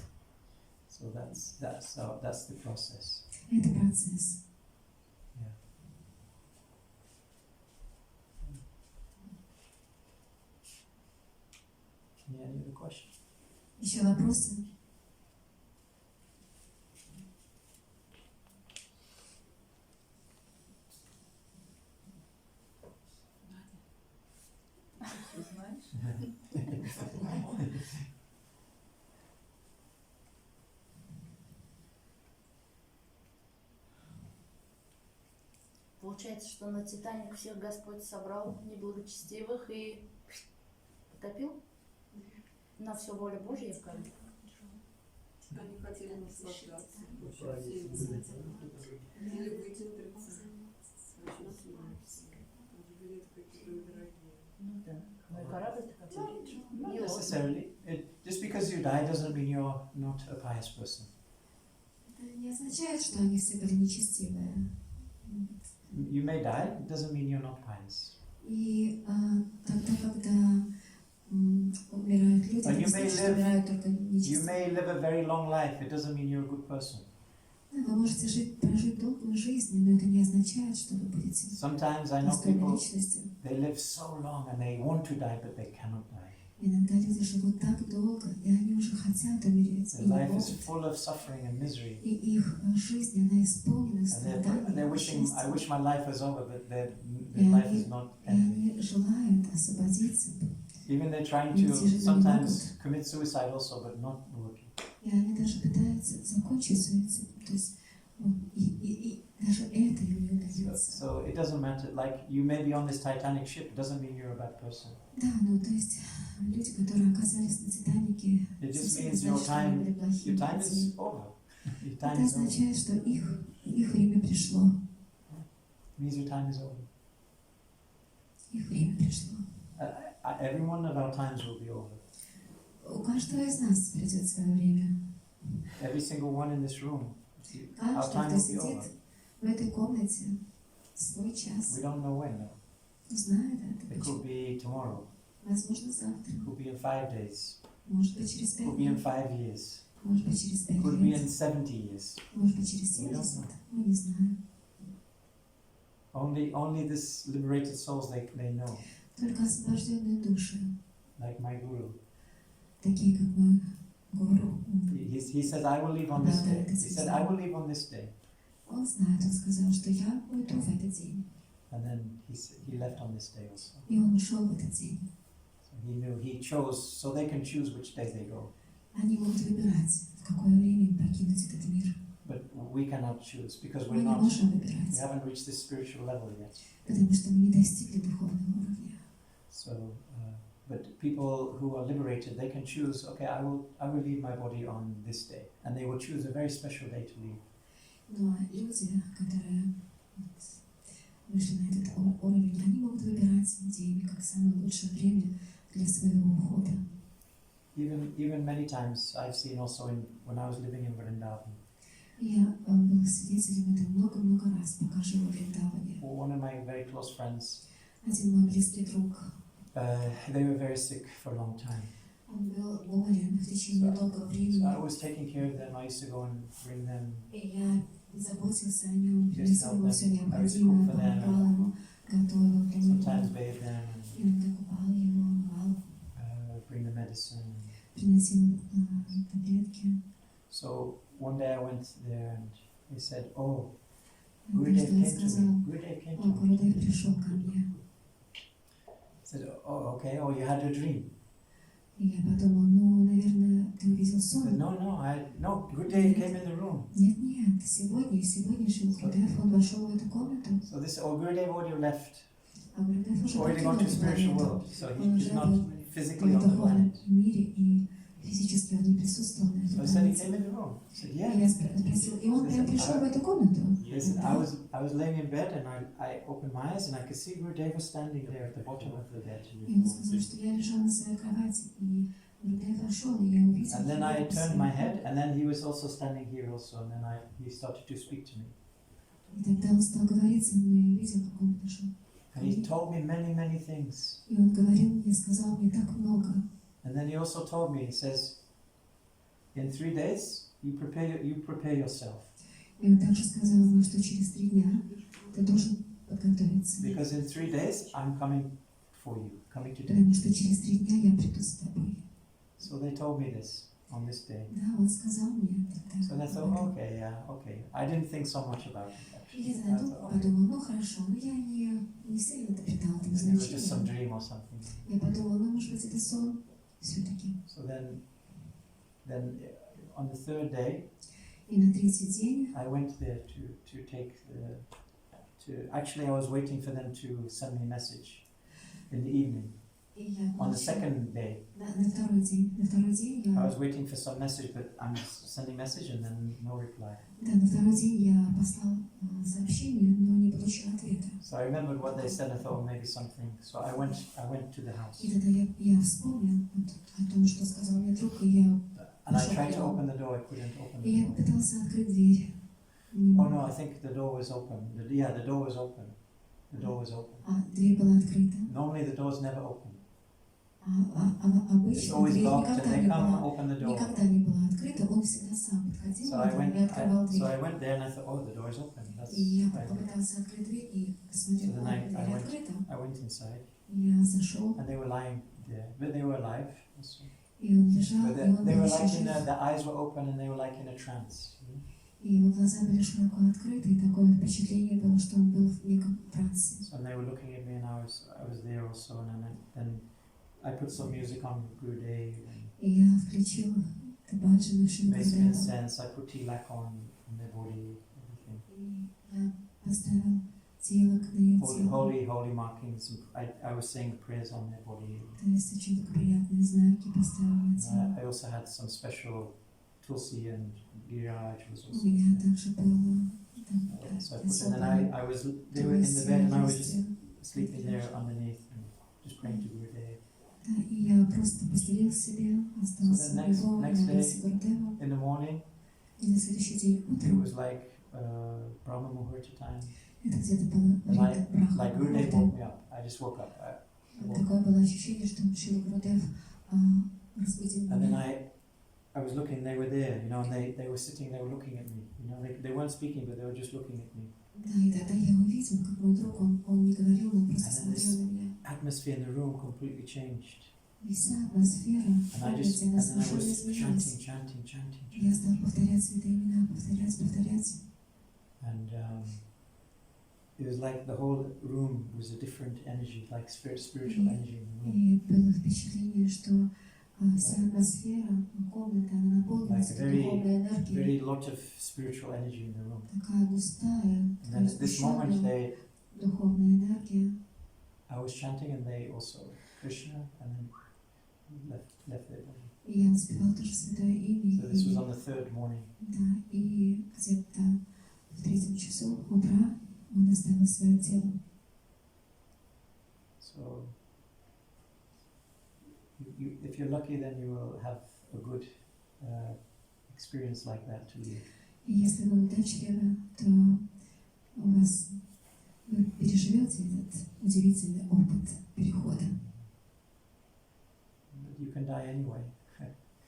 So that's the process. Это процесс. Yeah. Any other questions? Еще вопросы? Получается, что на Титаник всех Господь собрал неблагочестивых и потопил? На все воля Божья, как бы. Они хотели наслаждаться. Хотели выйти на билеты какие-то дорогие. Ну да. Ну и корабль-то какой-то. Not necessarily. Just because you die doesn't mean you're not a pious person. Это не означает, что они все были нечестивые. you may die, it doesn't mean you're not pious. И тогда, когда умирают люди, But не значит, что умирают только you нечистые. may live a very long life, it doesn't mean you're a good person. Да, вы можете прожить долгую жизнь, но это не означает, что вы будете Sometimes I know достойной people, личностью. they live so long and they want to die, but they cannot die. Иногда люди живут так долго, и они уже хотят умереть, и Their не life is могут. full of suffering and misery. И их жизнь, она исполнена And they're страданием, wishing, I несчастьем. wish my life was over, but their И life is not И ending. они желают освободиться. Even they're trying Они to тяжело не sometimes commit suicide also, but not working. И они даже пытаются закончить суицид. То есть и даже это им не удается. So it doesn't matter, like you may be on this Titanic ship, it doesn't mean you're a bad person. Да, ну то есть люди, которые оказались на Титанике, It just совсем не means your значит, что они были your плохими time людьми. is over. Your time Это is over. означает, что их время пришло. It means your time is over. Их время пришло. Every one of our times will be over. У каждого из нас придет свое время. Every single one in this room, our Каждый, time кто will be сидит over. в этой комнате, свой час, We don't know when though. знает это. It could be tomorrow, Возможно, завтра. it could be in 5 days, Может быть, через it 5 could be in лет. 5 years, Может быть, через 5 it could be in лет. 70 years. Может быть, через We don't 70. know. Мы не знаем. Only this liberated souls, they know, Только освобожденные души, like my guru. такие как мой гуру, He says, I will leave on this day. He said, I will leave on this day. он знает, он сказал, что я уйду в этот день. And then he left on this day also. И он ушел в этот день. So he knew, he chose, so they can choose which day they go. Они могут выбирать, в какое время им покинуть этот мир. But we cannot choose because Мы we're не not, можем we выбирать, haven't reached this spiritual level yet. потому что мы не достигли духовного уровня. So, but people who are liberated, they can choose, okay, I will leave my body on this day. And they will choose a very special day to leave. Но люди, которые вышли на этот уровень, они могут выбирать день как самое лучшее время для своего ухода. Even many times I've seen also when I was living in Vrindavan. Я был свидетелем этого много-много раз, пока жил в Вриндаване. One of my very close friends, Один мой близкий друг, they were very sick for a long time. он был болен в течение долгого So времени, I was taking care of them. I used to go and bring them, и я заботился о нем, приносил ему все необходимое, помогал ему, готовил для sometimes него, bathe them, иногда купал его, мывал, bring the medicine. приносил таблетки. So one day I went there and he said, "Oh, Однажды он сказал, Gurudev came о, to me." Гурудев пришел ко мне. I said, "Oh, okay. Oh, you had a dream." И я подумал, ну, наверное, ты увидел He said, сон. no, Gurudev came in the room. Нет, сегодня жил Гурудев, он вошел в эту комнату, So this, Gurudev already left, а Гурудев уже already покинул gone to эту spiritual планету. world. So Он he's уже not был physically в on the духовном planet. мире, и физически он не присутствовал на So этой I said, he планете. came in the room. I said, И yeah. я спросил, и он прям пришел в эту комнату. He said, I was laying in bed and I opened my eyes and I could see Gurudev was standing there at the bottom of the bed. И он сказал, что я лежал на своей кровати, и Гурудев вошел, и я увидел And then I его turned my head, and then he was also standing here also, and then he started to speak to me. И тогда он стал говорить со мной, и я видел, как он подошел. And he told me many things. И он говорил мне, сказал мне так много. And then he also told me, he says, in 3 days, you prepare yourself. И он также сказал мне, что через 3 дня ты должен подготовиться. Because in 3 days, I'm coming for you, coming today. Потому что через 3 дня я приду с тобой. So they told me this on this day. Да, он сказал мне So I тогда. thought, okay, yeah, okay. I didn't think so much about it, И actually. я I знаю, thought, okay, подумала, ну хорошо, но я не сильно это придала этому maybe it was just some значения. dream or something. Я подумала, ну может быть это сон все-таки. So then on the 3rd day, И на 3-й день I went there to take actually I was waiting for them to send me a message in the evening. и я On the получила, 2nd day, на второй день I я, was waiting for some message, but I'm sending message and then no reply. да, на второй день я послал сообщение, но не получила ответа. So I remembered what they said. I thought, oh, maybe something. So I went to the house И тогда я вспомнил о том, что сказал мне друг, и я and I tried to open the door. I couldn't open И the я door. попытался открыть дверь, не Oh мог. no, I think the door was open. Yeah, the door was open. The door was open. Дверь была открыта. Normally the door's never open. It's Обычно always дверь locked and никогда they не come была, open the door. никогда не была открыта, он всегда сам подходил So I и открывал so дверь. I went there and I thought, oh, the door is open. That's И я fine. попытался открыть дверь и посмотрел, So then дверь открыта. I went inside Я зашел, and they were lying there, but they were alive. Also. и он лежал, But и он they был were еще like in жив. the eyes were open and they were like in a trance. И его глаза были широко открыты, и такое впечатление было, что он был в неком трансе. So they were looking at me and I was there also, and then I put some music on Gurudev and И я включил Браджа made some Даса, incense. I put tilak on their body, everything. и я поставил телок на ее тело. Holy markings. I was saying prayers on their body. То есть очень так приятные знаки поставил на тело. I also had some special tulsi and giraj was У also. меня также было So I put, and then they were in the bed and I was just sleeping there underneath and just praying to Gurudev. Да, и я просто поселил себе, остался So the у него, next молился Гурудеву. In the morning, И на следующий день it утром, was like Brahma Muhurta time. это где-то было время Like Gurudev woke me up. I just woke up. I woke up. Такое было ощущение, что Шрила Гурудев разбудил And then меня. I was looking, they were there, you know, and they were sitting, they were looking at me. You know, they weren't speaking, but they were just looking at me. Да, и тогда я увидел, как мой друг, он не говорил, он просто And then смотрел на меня. Atmosphere in the room completely changed. И вся атмосфера в And I комнате, она was совершенно изменилась. chanting. Я стал повторять святые имена, повторять. And it was like the whole room was a different energy, like spiritual energy in the room. И было впечатление, что вся атмосфера комнаты, она наполнилась Like a духовной энергией. very lot of spiritual energy in the room. Такая густая, And then at this moment сгущенная духовная энергия. I was chanting and they also, Krishna, and then left their body. И я воспевал тоже святое имя. So this was on the third morning. Да, и где-то в 3 часу утра он оставил свое тело. So if you're lucky, then you will have a good experience like that to live. И если вы удачливы, то вы переживете этот удивительный опыт перехода. But you can die anyway.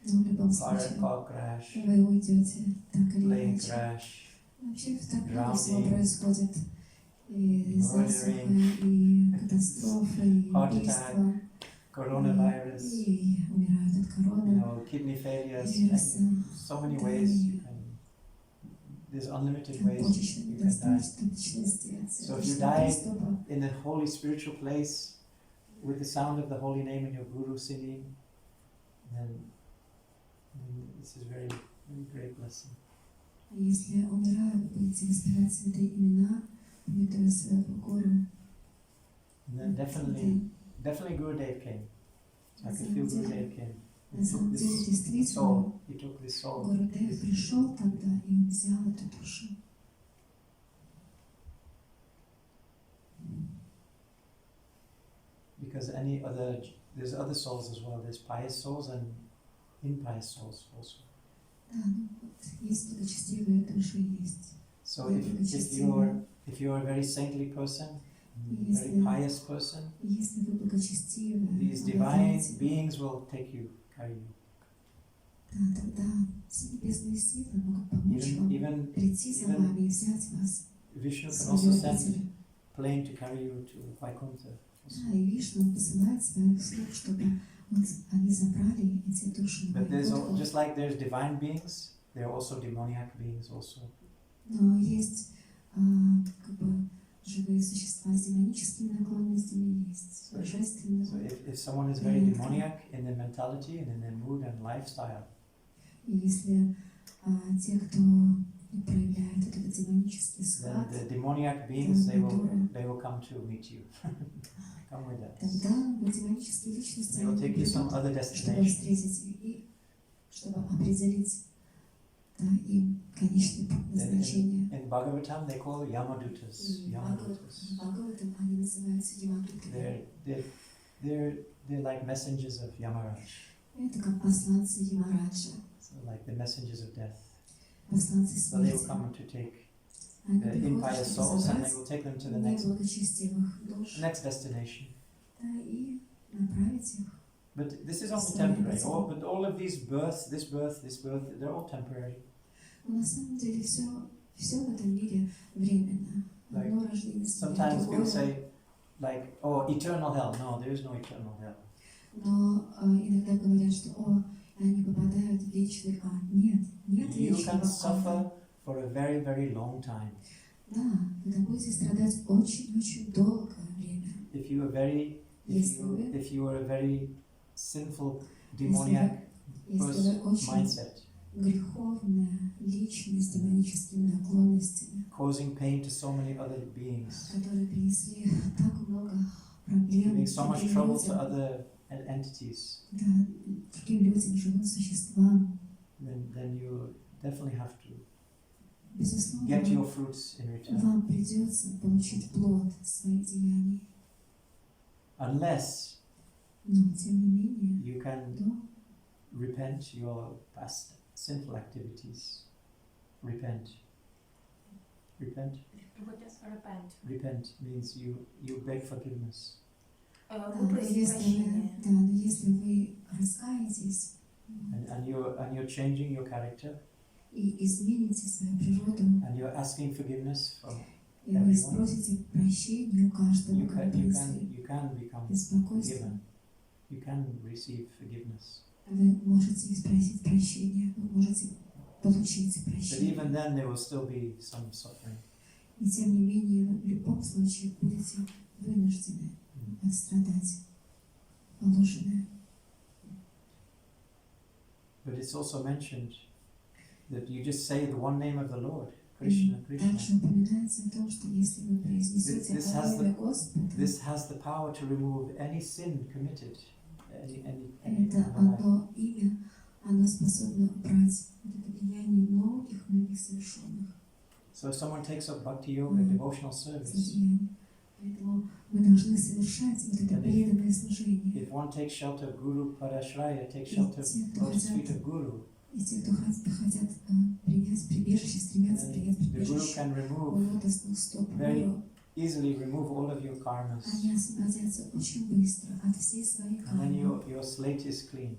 Но в любом Car случае crash, вы уйдете так или plane иначе. crash, Вообще так много drowning, всего происходит. И засуха, murdering, и катастрофы, и heart убийства. coronavirus, И умирают от you короны, know, kidney failures, вируса, and so many ways you can. There's unlimited ways почечной you can die. недостаточности, от So if you сердечного die приступа. in a holy spiritual place with the sound of the holy name and your guru singing, then this is very, very great blessing. Если умираю, вы будете воспевать святые имена, памятуя своего гуру. And then definitely Gurudev came. So I could feel Gurudev came. На самом деле, действительно, He took this soul. Гурудев пришел тогда, и он взял эту душу. Because there's other souls as well. There's pious souls and impious souls also. Да, ну вот, есть благочестивые души, есть. So if you're a very saintly person, a very pious person, Если вы благочестивы, these divine обладаете, beings will carry you. да, тогда все небесные силы могут помочь вам прийти за вами и взять вас. Vishnu can в also свои send обители. plane to carry you to Vaikuntha. Да, и Вишну посылает своих слуг, чтобы они забрали эти души на But Вайкунтху. just like there's divine beings, there are also demoniac beings also. Но есть как бы живые существа с демоническими наклонностями, есть божественные. So if someone is very demoniac in their mentality and in their mood and lifestyle, И если те, кто проявляет этот демонический then склад, the demoniac beings they will come to meet you. Come with us. тогда демонические личности They will take you some other чтобы destination. встретить и чтобы определить им конечный путь назначения. In Bhagavatam they call Yamadutas. Бхагаватам они называются Ямадутами. They're like messengers of Yamaraj. Это как посланцы Ямараджа, So like the messengers of death. посланцы So they will смерти. come to take Они приходят, impious чтобы souls, and they забрать will take them to the неблагочестивых душ, next destination. да, и направить их. But this is only Sorry, temporary. sorry. But all of these births, this birth, they're all temporary. Но на самом деле все в этом мире временно. Одно рождение смерть, Sometimes people другое. say, like, oh, eternal hell. No, there is no eternal hell. Но иногда говорят, что они попадают в вечный ад. Нет You вечного can suffer ада. for a very, very long time. Да, вы будете страдать очень-очень долгое время. If you are very, if you are a very sinful, demoniac Если вы очень mindset, греховная личность с демоническими наклонностями, causing pain to so many other beings, которые принесли так много проблем giving so much trouble to людям, other entities, да, другим людям, живым существам, then you definitely have to безусловно, get your fruits in return. вам придется получить плод своих деяний. Unless Но, тем не менее, you can до repent your past sinful activities. Repent. Repent means you beg forgiveness. Выпросить прощения. но если вы раскаетесь And you're changing your character, и измените свою природу, and you're asking forgiveness from и вы спросите прощения у каждого, you кого can принесли become беспокойство, forgiven. You can receive forgiveness. вы можете спросить прощения, вы можете получить But прощение. even then there will still be some suffering. И тем не менее, вы в любом случае будете вынуждены отстрадать положенное. But it's also mentioned that you just say the one name of the Lord, Krishna, Krishna. Также упоминается о том, что если вы произнесете This has имя Господа, This has the power to remove any sin committed. Any это одно имя, оно способно убрать вот это влияние многих совершенных So if someone takes up bhakti yoga, devotional service, злодеяний. Поэтому мы должны совершать вот это преданное служение. if one takes shelter of Guru Padashraya, takes shelter of Lotus feet of Guru, И те, кто хотят принять прибежище, стремятся принять the Guru прибежище can у remove, лотосных стоп very Гуру, easily remove all of your karmas. они освободятся очень быстро от всей своей And then кармы. your slate is clean.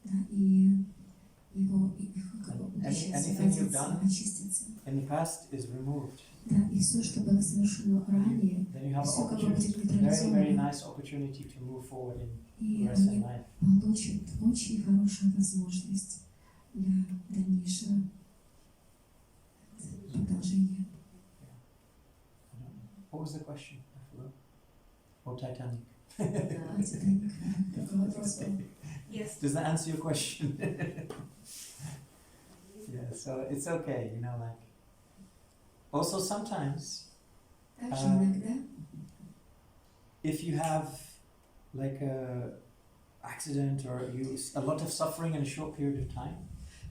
Да, и его как бы будущее Anything you've освободится, done очистится. in the past is removed. Да, и все, что было совершено ранее, Then you have все an как бы будет opportunity, very, very нейтрализовано. nice opportunity to move forward in И the rest of они life. получат очень хорошую возможность для дальнейшего продолжения. What was the question? I forgot. Oh, Titanic. Титаник. Такой вопрос был. Yes. Does that answer your question? Yeah, so it's okay, you know, like. Also, sometimes, Также иногда, if you have like a accident or a lot of suffering in a short period of time,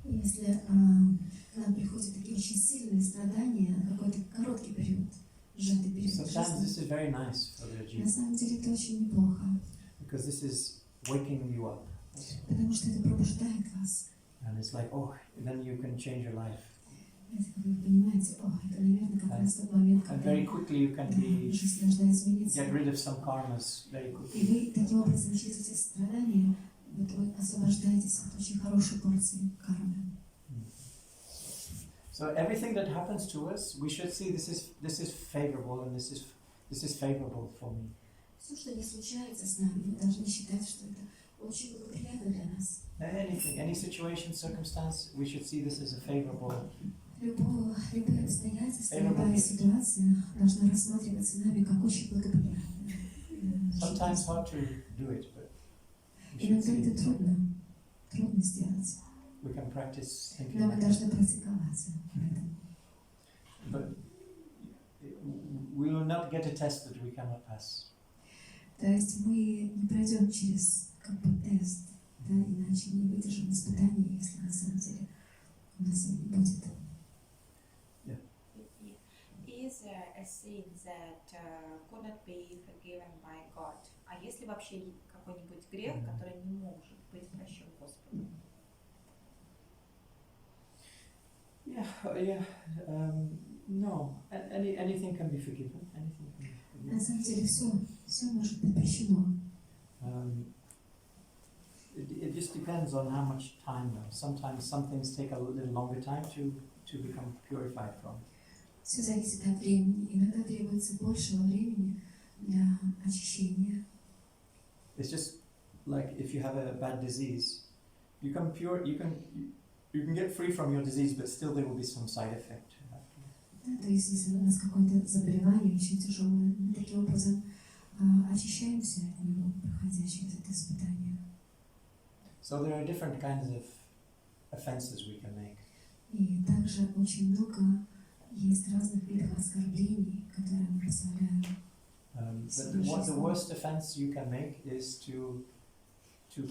если к нам приходят такие очень сильные страдания на какой-то короткий период, сжатый период sometimes this жизни, is very nice for the на jiva, самом деле это очень неплохо, because this is waking you up. потому что это пробуждает вас. And it's like, oh, then you can change your life. Это, как вы понимаете, это, наверное, как раз тот момент, And когда very quickly you can be, жизнь должна измениться. get rid of some karmas very И quickly. вы таким образом через эти страдания вы освобождаетесь от очень хорошей порции кармы. So everything that happens to us, we should see this is favorable and this is favorable for me. Все, что не случается с нами, мы должны считать, что это очень благоприятно для нас. Anything, any situation, circumstance, we should see this as a favorable. Любые обстоятельства, любая ситуация должна рассматриваться нами как очень благоприятная. Sometimes hard to do it, but we should Иногда это see. трудно сделать, We can practice thinking но мы like должны that. практиковаться в этом. But we will not get a test that we cannot pass. То есть мы не пройдем через как бы тест, да, иначе не выдержим испытания, если на самом деле у нас он не будет. Is a sin that could not be forgiven by God? А если вообще какой-нибудь грех, который не может быть прощен Господом? Yeah. No, anything can be forgiven. Anything can be На forgiven. самом деле все может быть прощено. It just depends on how much time though. Sometimes some things take a little longer time to become purified from. Все зависит от времени. Иногда требуется большего времени для очищения. It's just like if you have a bad disease, you can get free from your disease, but still there will be some side effect. Да, то есть, если у нас какое-то заболевание очень тяжелое, мы таким образом очищаемся от него, проходя через это испытание. So there are different kinds of offenses we can make. И также очень много есть разных видов оскорблений, которые мы позволяем. But the worst offense you can make is to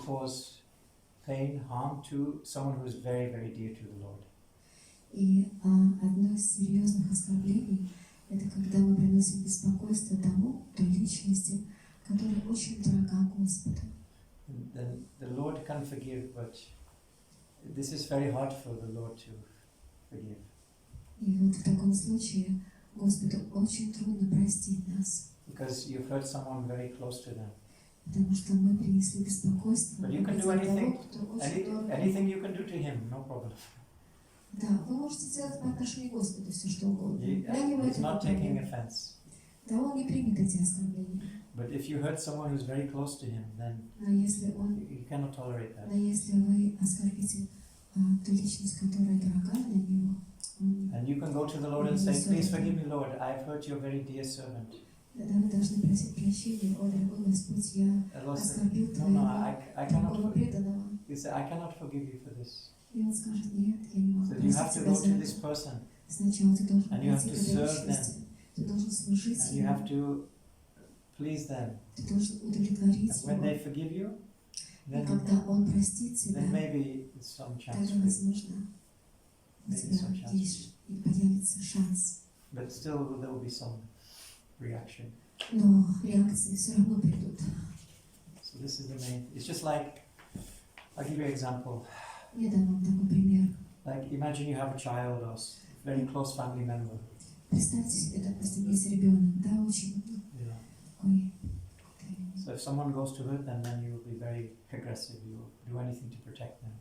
cause pain, harm to someone who is very, very dear to the Lord. И одно из серьезных оскорблений – это когда мы приносим беспокойство той личности, которая очень дорога Господу. Then the Lord can forgive, but this is very hard for the Lord to forgive. И вот в таком случае Господу очень трудно простить нас. Because you've hurt someone very close to them. Потому что мы принесли беспокойство. But you can do anything you can do to him, no problem. Да, вы можете сделать по отношению к Господу все, что угодно. Для него He's это not не taking проблема. offense. Да, он не примет эти оскорбления. But if you hurt someone who's very close to him, then Но если you cannot tolerate that. вы оскорбите ту личность, которая дорога для него, And you can go to the Lord and say, please forgive me, Lord, I've hurt your very dear servant. тогда вы должны просить прощения. О, дорогой Господь, я And Lord said, оскорбил no, твоего I такого cannot. преданного. He said, I cannot forgive you for this. И он скажет, нет, я не могу So you have простить to тебя go за to this это. person Сначала ты должен and you have пройти to к этой serve личности. Ты должен служить and you ему. have to please them. Ты должен удовлетворить And when его. they forgive you, И then когда он простит тебя, maybe it's some chance тогда, for you. возможно, у Maybe тебя some chance. есть и появится шанс. But still there will be some reaction. Но реакции все равно придут. So this is the main. It's just like, I'll give you an example. Я дам вам такой пример. Like imagine you have a child or very close family member. Представьте себе, допустим, есть ребенок, да, очень Yeah. такой. So if someone goes to hurt them, then you will be very aggressive. You will do anything to protect them.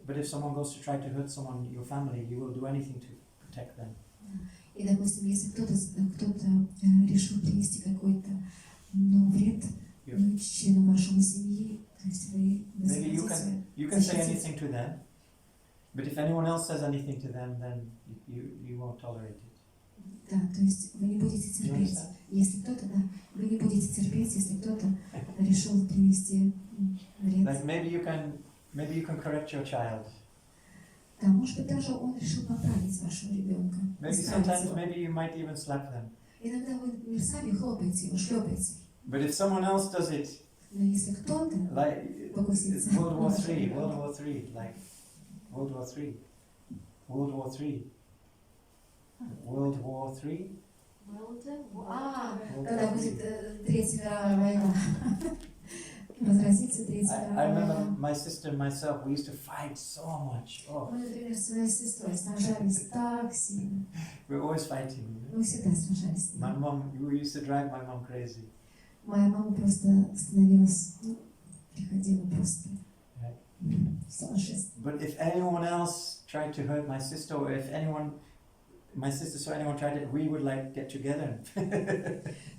But if someone goes to try to hurt someone, your family, you will do anything to protect them. И, допустим, если кто-то решил принести какой-то вред члену вашей семьи, то есть вы Maybe you can say anything to them, but if anyone else says anything to them, then you won't tolerate it. Да, то есть вы не будете терпеть, если кто-то, вы не будете терпеть, если кто-то решил принести вред. Like maybe you can correct your child. Да, может быть, даже он решил поправить вашего ребенка. Maybe sometimes you might even slap them. Иногда вы сами хлопаете его, шлепаете. But if someone else does it, Но если кто-то like покусится, World War III, like World War III. когда будет Третья мировая война, разразится Третья I мировая remember война. my sister and myself, we used to fight so much. Oh, Мы, например, с своей сестрой сражались так сильно. we're always fighting. Мы всегда сражались с My ней. mom, we used to drive my mom crazy. Моя мама просто становилась, приходила просто в сумасшествие. But if anyone else tried to hurt my sister, or if my sister saw anyone tried it, we would like get together.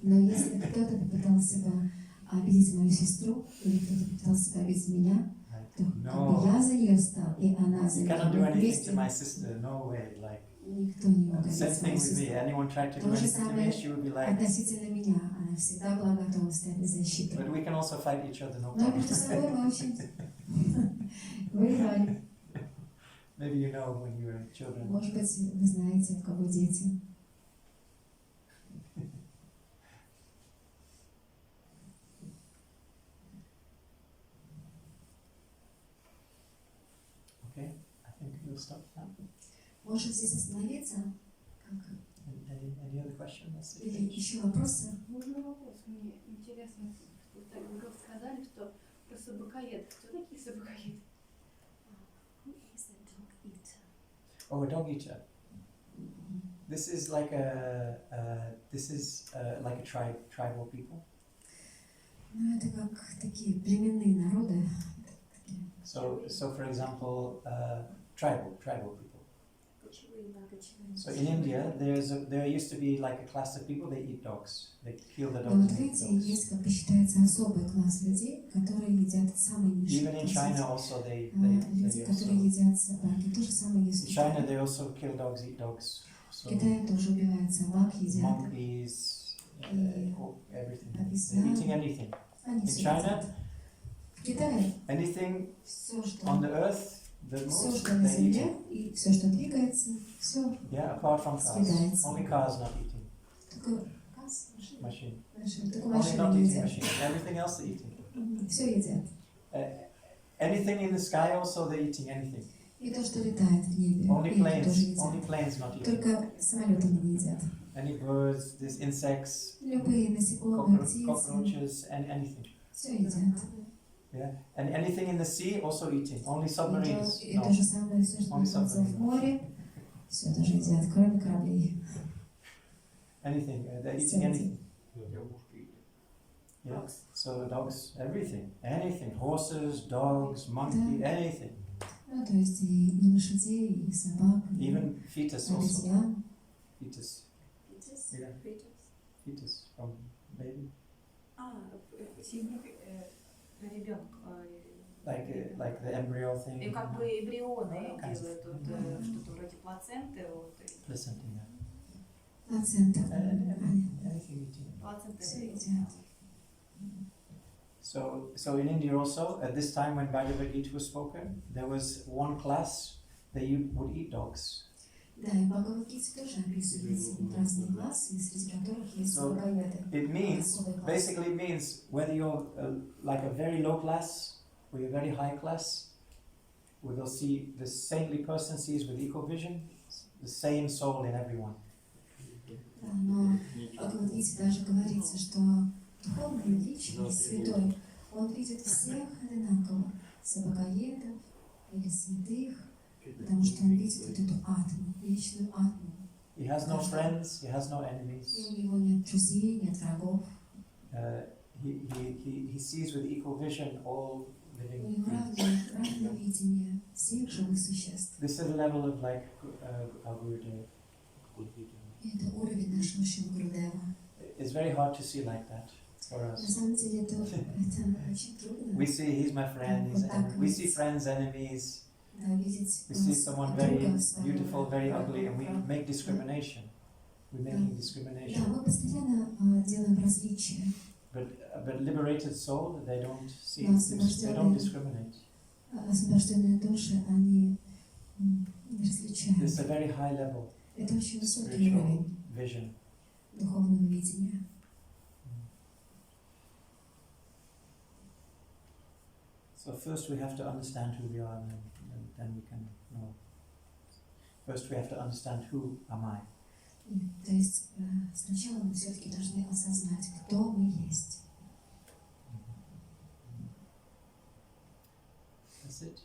Но если кто-то попытался бы обидеть мою сестру, или кто-то попытался бы обидеть меня, то как бы я за нее стал, и она за You меня. cannot do Мы anything вместе to my sister, no way. Like никто не мог same обидеть thing мою with me. сестру. Anyone tried to do То же anything to me, самое she would be like. относительно меня. Она всегда была готова стать на защиту. But we can also fight each other, no Но problem. между собой мы очень воевали. Maybe you know when you were children. Может быть, вы знаете, у кого дети. Okay, I think we'll stop now. Может здесь остановиться? Как? Any other questions? Или еще вопросы? Можно вопрос? Мне интересно, вот так вы сказали, что про собакоед. Кто такие собакоеды? Oh, a dog eater. This is like tribal people. Ну, это как такие племенные народы. So for example, tribal people. So in India, there used to be like a class of people. They eat dogs. They kill the Но dogs вот and в eat Индии dogs. есть, как бы считается, особый класс людей, которые едят самые низшие Even in China, also they люди, которые also, едят собаки, тоже самое in есть. China they also kill dogs, eat dogs. В So Китае тоже убивают собак, едят. monkeys, И everything. обезьян. They're eating anything. Они In все China, едят. В Китае anything все, что on the earth that все, moves, что на they eat земле it. и все, что двигается, все Yeah, apart from cars. съедается. Only cars not eating. Только газ, Machine. машины, только Only машины not не eating едят. machine. Everything else they're eating. Все едят. Anything in the sky also they're eating anything. И то, что летает в небе, Only и это тоже planes едят. not eating. Только самолеты не едят. Any birds, these insects, Любые насекомые, птицы, cockroaches, and anything. все едят. Yeah, and anything in the sea also eating. Only submarines. И то же самое, все, что находится в море, все тоже едят, кроме кораблей. Anything. They're eating anything. Yeah. So dogs, everything, anything. Horses, dogs, monkey, anything. Ну, то есть и лошадей, и собак, и Even fetus also. обезьян. Fetus. Yeah. Fetus from baby. Ребенок. Like the embryo thing. И как бы эмбрионы Kinds of- делают вот, что-то вроде плаценты. Вот, Placenta, yeah. Плацента. Anything eating. плаценты. Все едят. So in India also, at this time when Bhagavad Gita was spoken, there was one class that you would eat dogs. Да, и в Бхагавад-гите тоже описывается разные классы, среди которых есть So, богоеды. It means, Особый класс. basically it means whether you're like a very low class or you're very high class, we will see the saintly person sees with equal vision the same soul in everyone. Да, но в Бхагавад-гите даже говорится, что духовная личность, святой, он видит всех одинаково, богоедов или святых, потому что он видит вот эту атму, вечную атму. He has no friends, he has no И enemies. у него нет друзей, нет врагов. He sees with equal vision all У living него beings. равное видение всех живых существ. This is the level of like our Gurudev. И это уровень нашего Шри Гурудева. It's very hard to see like that for На us. самом деле это очень трудно. We see he's my friend, we see friends, enemies, Да, видеть we see someone друга very своего, beautiful, very врага, ugly, and we врага. make discrimination. We're making discrimination. Да, мы постоянно делаем различия. But liberated soul, they don't see, Но they don't discriminate. освобожденные души, они не различают. It's a very high level Это очень высокий spiritual уровень vision. духовного видения. So first we have to understand who we are, and then we can know. First we have to understand who am I. То есть сначала мы все-таки должны осознать, кто мы есть. That's it.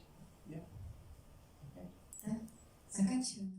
Yeah. Okay. Заканчиваем.